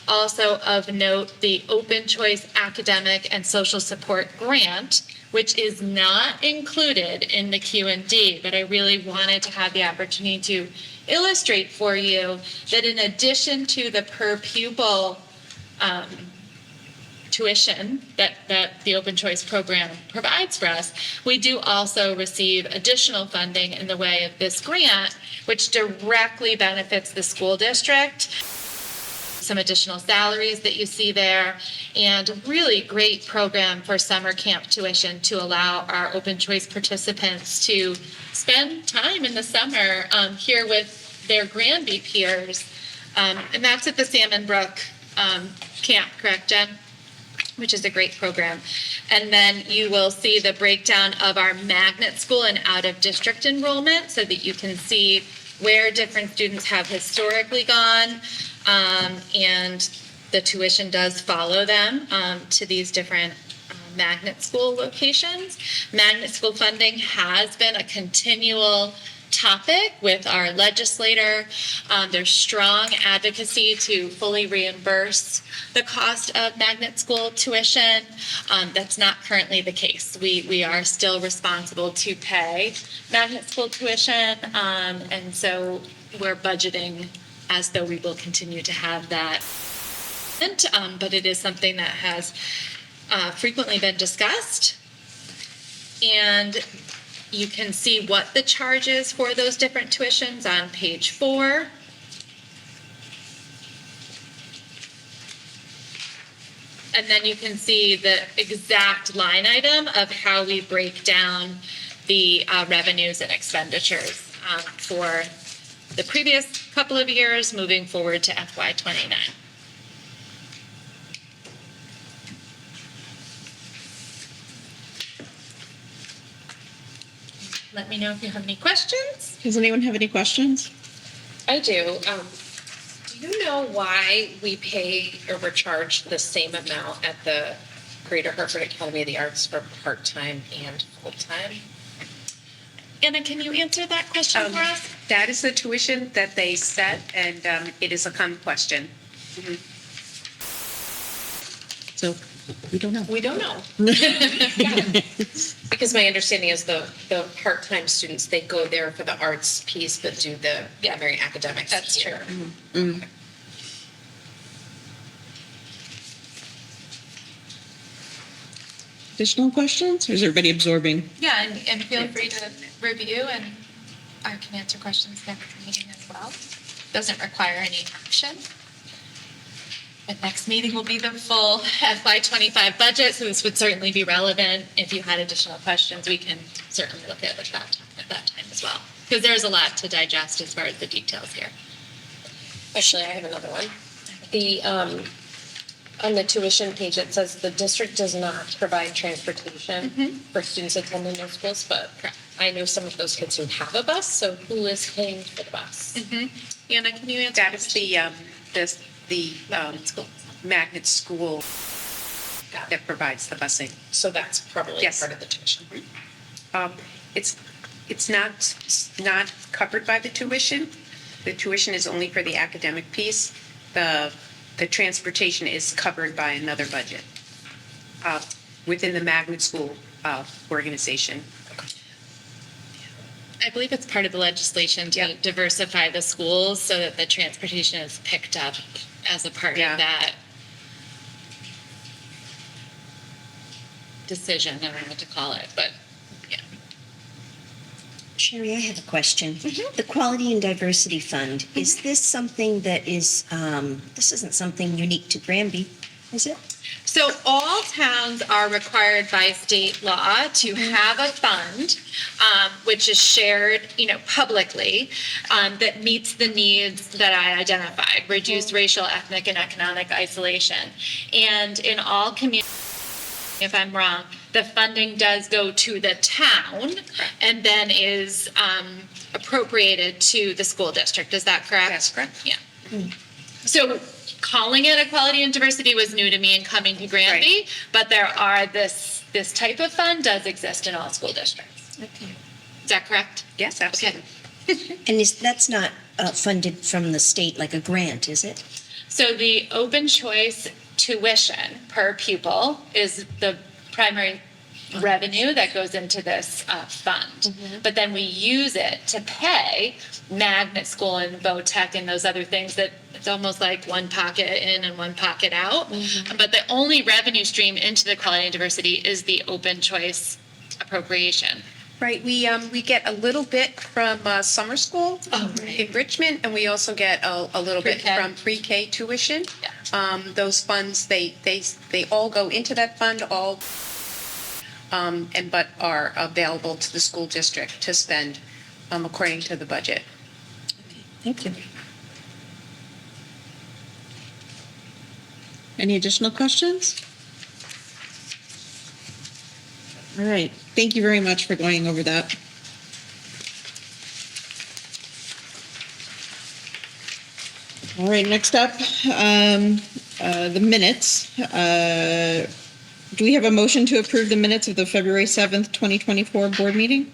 also of note, the open choice academic and social support grant, which is not included in the Q&D, but I really wanted to have the opportunity to illustrate for you that in addition to the per pupil tuition that the open choice program provides for us, we do also receive additional funding in the way of this grant, which directly benefits the school district. Some additional salaries that you see there, and a really great program for summer camp tuition to allow our open choice participants to spend time in the summer here with their Granby peers. And that's at the Salmon Brook camp, correct, Jen? Which is a great program. And then you will see the breakdown of our magnet school and out of district enrollment so that you can see where different students have historically gone. And the tuition does follow them to these different magnet school locations. Magnet school funding has been a continual topic with our legislator. There's strong advocacy to fully reimburse the cost of magnet school tuition. That's not currently the case. We are still responsible to pay magnet school tuition, and so we're budgeting as though we will continue to have that. But it is something that has frequently been discussed. And you can see what the charge is for those different tuitions on page 4. And then you can see the exact line item of how we break down the revenues and expenditures for the previous couple of years moving forward to FY29. Let me know if you have any questions. Does anyone have any questions? I do. Do you know why we pay or we're charged the same amount at the Greater Hartford Academy of the Arts for part-time and full-time? Anna, can you answer that question for us? That is the tuition that they set, and it is a common question. Mm-hmm. So we don't know. We don't know. Because my understanding is the part-time students, they go there for the arts piece, but do the primary academics. That's here. true. Mm. Additional questions, or is everybody absorbing? Yeah, and feel free to review, and I can answer questions next meeting as well. Doesn't require any action. The next meeting will be the full FY25 budget, so this would certainly be relevant. If you had additional questions, we can certainly look at it at that time as well. Because there's a lot to digest as far as the details here. Actually, I have another one. The, on the tuition page, it says the district does not provide transportation for students attending their schools, but I know some of those kids who have a bus, so who is paying for the bus? Anna, can you answer? That is the magnet school that provides the busing. So that's probably Yes. part of the tuition. It's not covered by the tuition. The tuition is only for the academic piece. The transportation is covered by another budget within the magnet school organization. I believe it's part of the legislation to diversify the schools so that the transportation is picked up as a part of that decision. I don't know what to call it, but Sherry, I have a question. The Quality and Diversity Fund, is this something that is, this isn't something unique to Granby? is it? So all towns are required by state law to have a fund, which is shared, publicly, that meets the needs that I identified, reduce racial, ethnic, and economic isolation. And in all communities, if I'm wrong, the funding does go to the town and then is appropriated to the school district. Is that correct? That's correct. Yeah. So calling it equality and diversity was new to me in coming to Granby, but there are this type of fund does exist in all school districts. Okay. Is that correct? Yes, absolutely. And that's not funded from the state like a grant, is it? So the open choice tuition per pupil is the primary revenue that goes into this fund. But then we use it to pay magnet school and VOTEC and those other things that it's almost like one pocket in and one pocket out. But the only revenue stream into the equality and diversity is the open choice appropriation. Right, we get a little bit from summer school enrichment, and we also get a little bit Pre-K. from pre-K tuition. Those funds, they all go into that fund, but are available to the school district to spend according to the budget. Thank you. Any additional questions? All right, thank you very much for going over that. All right, next up, the minutes. Do we have a motion to approve the minutes of the February 7th, 2024 board meeting?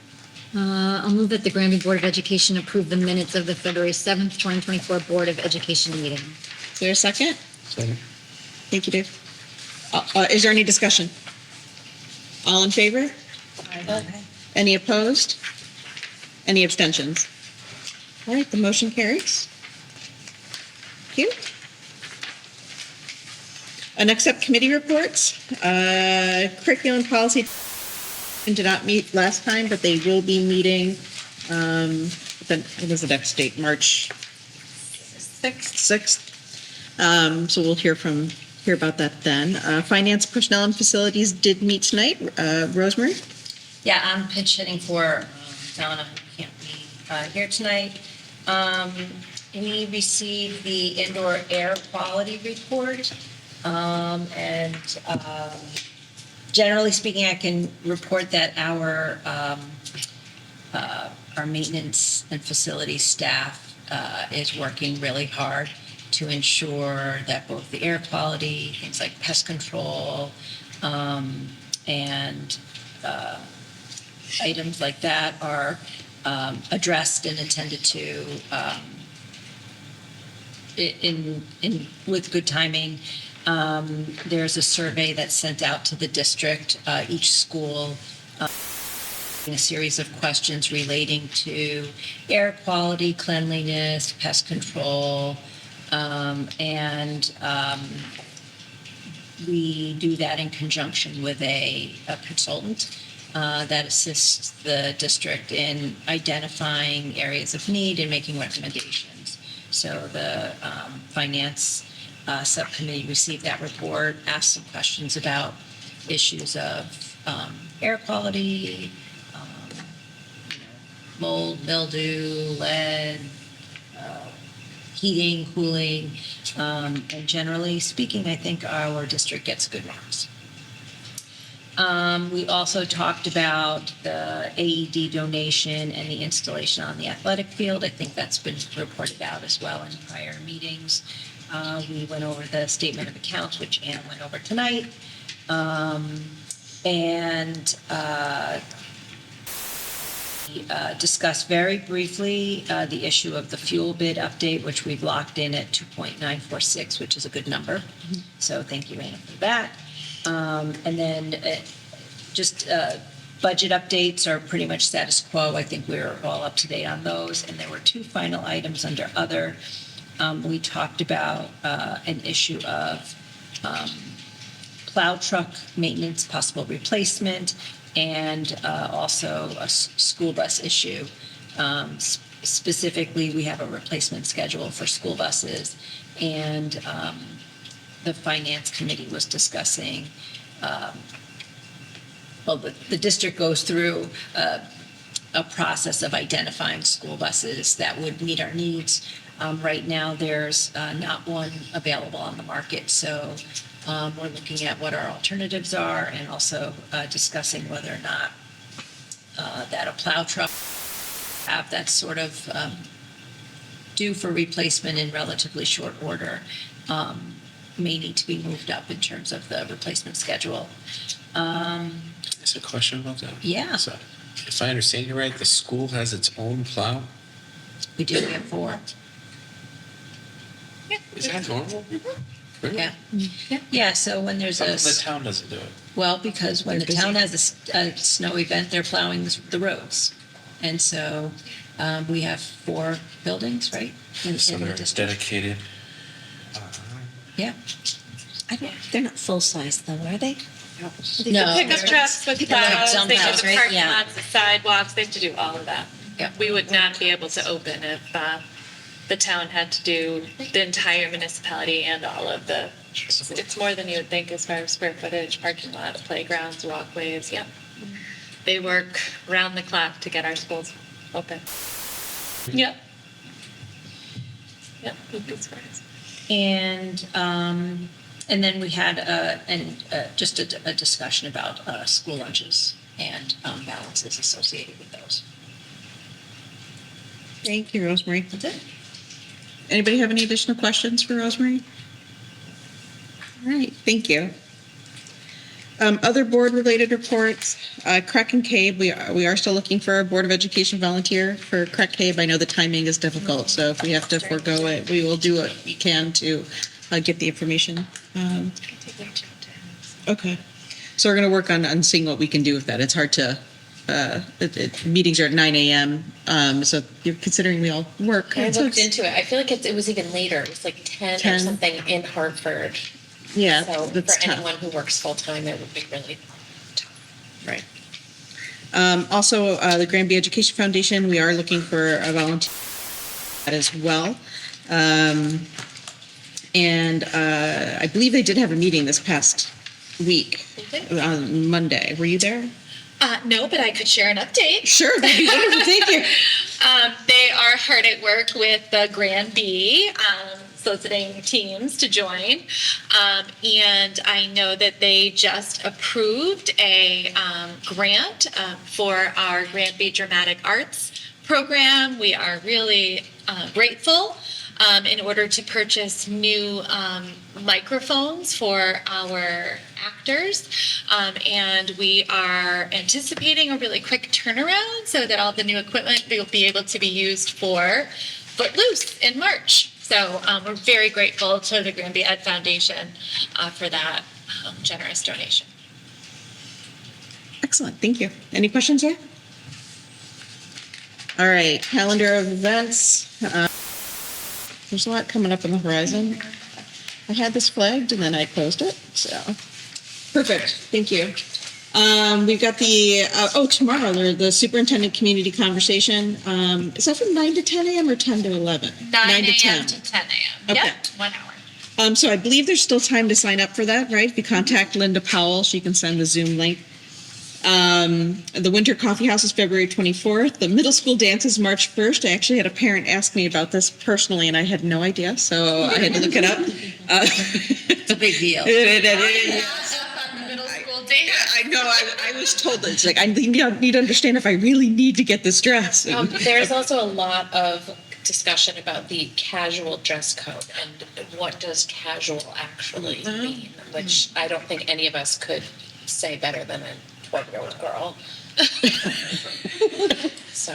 I'll move that the Granby Board of Education approve the minutes of the February 7th, 2024 Board of Education meeting. Is there a second? Second. Thank you, Dave. Is there any discussion? All in favor? Aye. Any opposed? Any abstentions? All right, the motion carries. Thank you. Next up, committee reports. Curriculum policy did not meet last time, but they will be meeting, what was the next date? March 6th. So we'll hear about that then. Finance, personnel, and facilities did meet tonight. Rosemary? Yeah, I'm pinch hitting for Donna, who can't be here tonight. We received the indoor air quality report. Generally speaking, I can report that our maintenance and facility staff is working really hard to ensure that both the air quality, things like pest control, and items like that are addressed and attended to with good timing. There's a survey that's sent out to the district, each school, a series of questions relating to air quality, cleanliness, pest control, and we do that in conjunction with a consultant that assists the district in identifying areas of need and making recommendations. So the finance subcommittee received that report, asked some questions about issues of air quality, mold, mildew, lead, heating, cooling, and generally speaking, I think our district gets good marks. We also talked about the AED donation and the installation on the athletic field. I think that's been reported out as well in prior meetings. We went over the statement of accounts, which Anna went over tonight. We discussed very briefly the issue of the fuel bid update, which we've locked in at 2.946, which is a good number. So thank you, Anna, for that. And then budget updates are pretty much status quo. I think we're all up to date on those. And there were two final items under other. We talked about an issue of plow truck maintenance, possible replacement, and also a school bus issue. Specifically, we have a replacement schedule for school buses, and the finance committee was discussing, well, the district goes through a process of identifying school buses that would meet our needs. Right now, there's not one available on the market, so we're looking at what our alternatives are and also discussing whether or not that a plow truck have that sort of due for replacement in relatively short order may need to be moved up in terms of the replacement schedule. Is there a question about that? Yeah. So, if I understand you right, the school has its own plow? We do have 4. Is that normal? Really? Yeah. Yeah, so when there's How a, come the town doesn't do it? well, because when the town has a snow event, they're plowing the roads. And so we have 4 buildings, right? So in the they're district. dedicated. Yeah. They're not full-size though, are they? No. Pickup trucks with They're like plows, dump they do outs, the right? parking Yeah. lots, the sidewalks, they have to do all of that. Yeah. We would not be able to open if the town had to do the entire municipality and all of the, it's more than you would think as far as square footage, parking lots, playgrounds, walkways, yep. They work round the clock to get our schools open. Yep. Yep, you'd be surprised. And then we had just a discussion about school lunches and balances associated with those. Thank you, Rosemary. That's it. Anybody have any additional questions for Rosemary? All right, thank you. Other board-related reports, Crack and Cave, we are still looking for a Board of Education volunteer for Crack Cave. I know the timing is difficult, so if we have to forego it, we will do what we can to get the information. Okay, so we're going to work on seeing what we can do with that. It's hard to, meetings are at 9 a.m., so you're considering we all work. I So looked it's- into it. I feel like it was even later. It was like 10 or 10. something in Hartford. Yeah, So that's for tough. anyone who works full-time, it would be really Right. Also, the Granby Education Foundation, we are looking for a volunteer as well. And I believe they did have a meeting this past week on Monday. Were you there? No, but I could share an update. Sure, that'd be wonderful. Thank you. They are hard at work with the Granby soliciting teams to join. And I know that they just approved a grant for our Granby Dramatic Arts program. We are really grateful in order to purchase new microphones for our actors. And we are anticipating a really quick turnaround so that all the new equipment will be able to be used for Footloose in March. So we're very grateful to the Granby Ed Foundation for that generous donation. Excellent, thank you. Any questions there? All right, calendar of events. There's a lot coming up on the horizon. I had this flagged and then I closed it, so. Perfect, thank you. We've got tomorrow, the superintendent community conversation. Is that from 9 to 10 a.m. or 10 to 11? 9 a.m. to 10 a.m. Okay. Yep, 1 hour. So I believe there's still time to sign up for that, right? If you contact Linda Powell, she can send the Zoom link. The Winter Coffee House is February 24th. The middle school dance is March 1st. I actually had a parent ask me about this personally, and I had no idea, so I had to look it up. It's a big deal. It is. I know. I was told that it's like I need to understand if I really need to get this dress. There's also a lot of discussion about the casual dress code and what does casual actually mean, which I don't think any of us could say better than a 12-year-old girl. So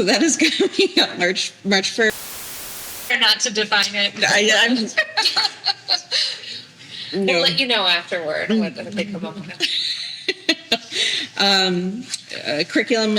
that is coming up March 1st. Or not to define it. we'll let you know afterward what they come up with. Curriculum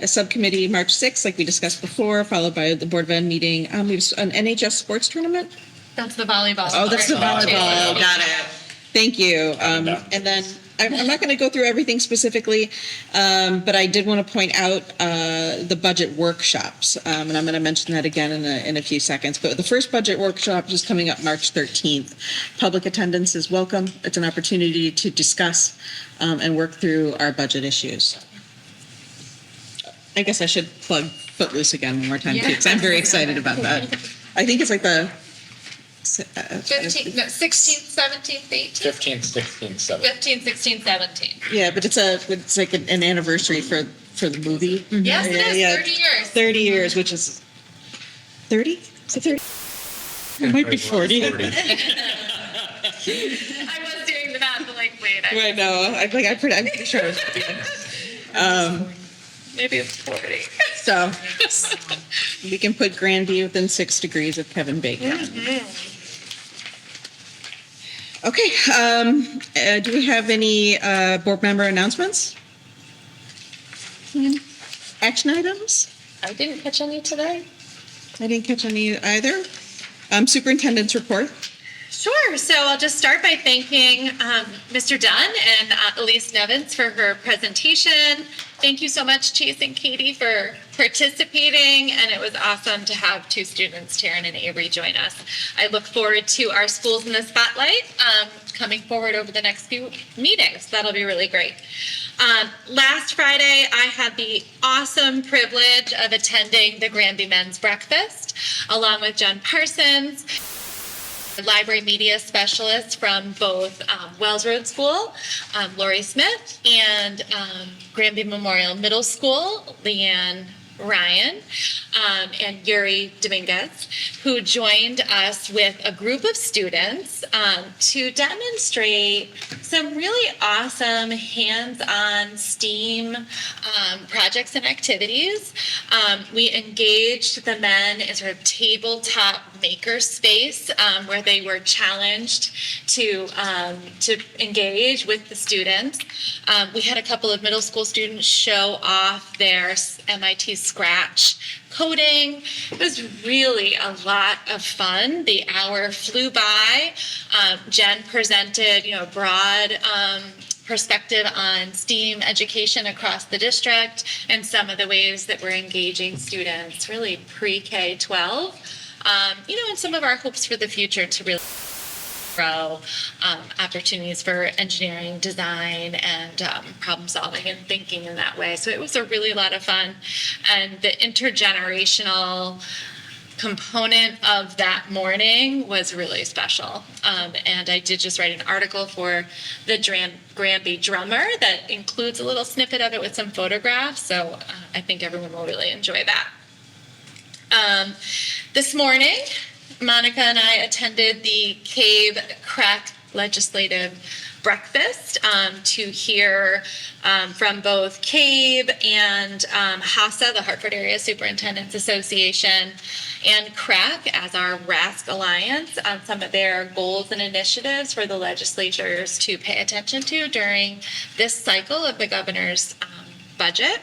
subcommittee March 6th, like we discussed before, followed by the Board of Ed meeting. We have an NHS sports tournament. That's the volleyball. Oh, that's the volleyball. Got it. Thank you. And then I'm not going to go through everything specifically, but I did want to point out the budget workshops, and I'm going to mention that again in a few seconds. But the first budget workshop is coming up March 13th. Public attendance is welcome. It's an opportunity to discuss and work through our budget issues. I guess I should plug Footloose again one more time, too, because I'm very excited about that. I think it's like the 15th, no, 16th, 17th, 18th, 15th, 16th, 17th. 15th, 16th, 17th. Yeah, but it's like an anniversary for the movie. Yes, it is, Yeah, 30 years. 30 years, which is 30? Is it 30? It might be 40. I was doing the math, but like, wait. I know. I'm pretty sure I was 40. Maybe it's 40. So we can put Granby within 6 degrees of Kevin Bacon. Okay. Do we have any board member announcements? Action items? I didn't catch any today. I didn't catch any either. Superintendent's report. Sure. So I'll just start by thanking Mr. Dunn and Elise Nevins for her presentation. Thank you so much, Chase and Katie, for participating. And it was awesome to have 2 students, Taryn and Avery, join us. I look forward to our Schools in the Spotlight coming forward over the next few meetings. That'll be really great. Last Friday, I had the awesome privilege of attending the Granby Men's Breakfast, along with Jen Parsons, library media specialist from both Wells Road School, Lori Smith, and Granby Memorial Middle School, Leanne Ryan, and Yuri Dominguez, who joined us with a group of students to demonstrate some really awesome hands-on STEAM projects and activities. We engaged the men in sort of tabletop maker space where they were challenged to engage with the students. We had a couple of middle school students show off their MIT Scratch coding. It was really a lot of fun. The hour flew by. Jen presented, a broad perspective on STEAM education across the district and some of the ways that we're engaging students, really pre-K-12. And some of our hopes for the future to really grow opportunities for engineering, design, and problem solving and thinking in that way. So it was a really lot of fun. And the intergenerational component of that morning was really special. And I did just write an article for the Granby Drummer that includes a little snippet of it with some photographs. So I think everyone will really enjoy that. This morning, Monica and I attended the CABE Crack Legislative Breakfast to hear from both CABE and HASA, the Hartford Area Superintendents Association, and CRAC as our RASC Alliance on some of their goals and initiatives for the legislatures to pay attention to during this cycle of the governor's budget.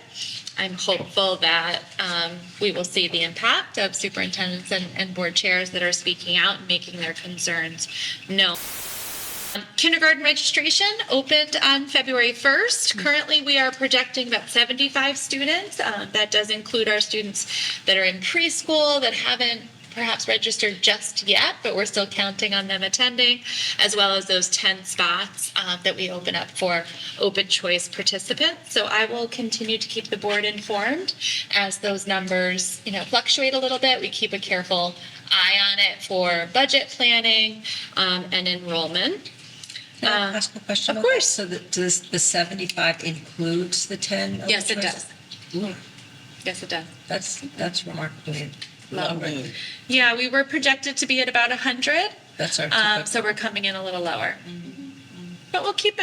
I'm hopeful that we will see the impact of superintendents and board chairs that are speaking out and making their concerns known. Kindergarten registration opened on February 1st. Currently, we are projecting about 75 students. That does include our students that are in preschool that haven't perhaps registered just yet, but we're still counting on them attending, as well as those 10 spots that we open up for open choice participants. So I will continue to keep the board informed as those numbers, fluctuate a little bit. We keep a careful eye on it for budget planning and enrollment. Can I ask a question? Of course. So does the 75 includes the 10? Yes, it choice? does. Ooh, Yes, it does. That's remarkably low. Yeah, we were projected to be at about 100. That's our So we're coming in a little lower. But we'll keep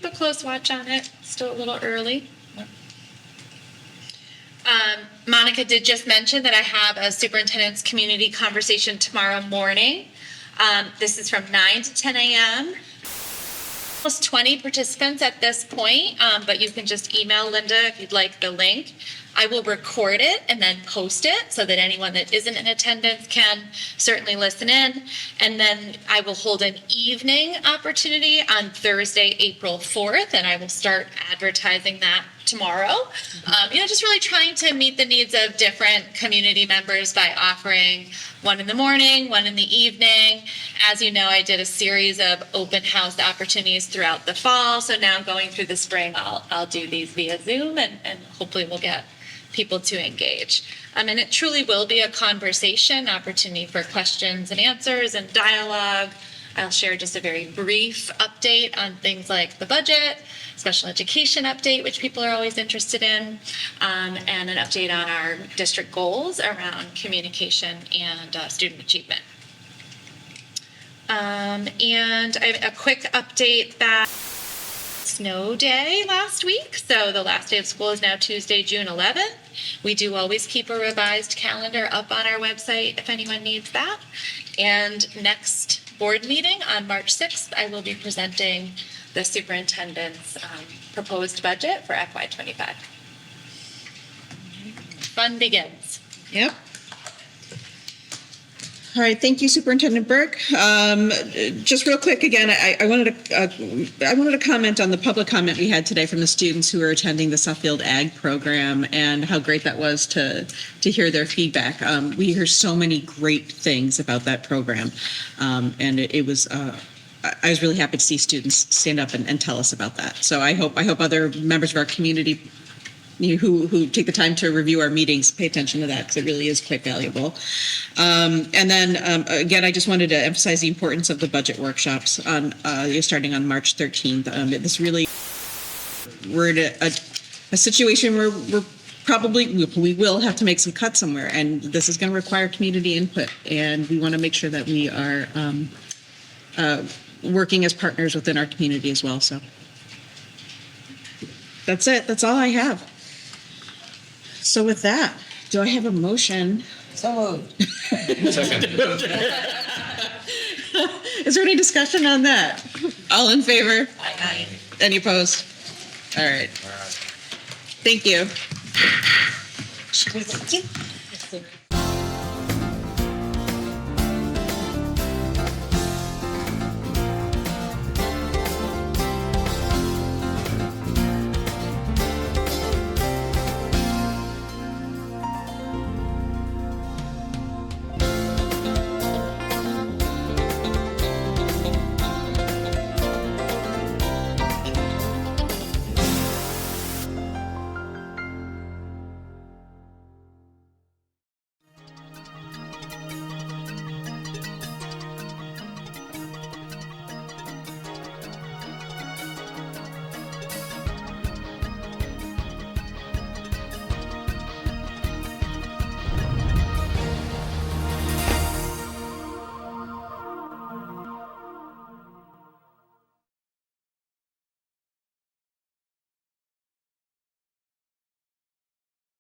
a close watch on it. Still a little early. Monica did just mention that I have a superintendent's community conversation tomorrow morning. This is from 9 to 10 a.m. Almost 20 participants at this point, but you can just email Linda if you'd like the link. I will record it and then post it so that anyone that isn't in attendance can certainly listen in. And then I will hold an evening opportunity on Thursday, April 4th, and I will start advertising that tomorrow. Just really trying to meet the needs of different community members by offering one in the morning, one in the evening. As you know, I did a series of open house opportunities throughout the fall. So now going through the spring, I'll do these via Zoom and hopefully we'll get people to engage. And it truly will be a conversation, opportunity for questions and answers and dialogue. I'll share just a very brief update on things like the budget, special education update, which people are always interested in, and an update on our district goals around communication and student achievement. And I have a quick update that snow day last week. So the last day of school is now Tuesday, June 11th. We do always keep a revised calendar up on our website if anyone needs that. And next board meeting on March 6th, I will be presenting the superintendent's proposed budget for FY25. Fun begins. Yep. All right, thank you, Superintendent Burke. Just real quick, again, I wanted to comment on the public comment we had today from the students who are attending the Suffield Ag program and how great that was to hear their feedback. We hear so many great things about that program, and it was. I was really happy to see students stand up and tell us about that. So I hope other members of our community who take the time to review our meetings pay attention to that, because it really is quite valuable. And then again, I just wanted to emphasize the importance of the budget workshops on starting on March 13th. We're in a situation where we will have to make some cuts somewhere, and this is going to require community input, and we want to make sure that we are working as partners within our community as well. So that's it. That's all I have. So with that, do I have a motion? So moved. Is there any discussion on that? All in favor? Aye. Any opposed? All right. Thank you. Thank you.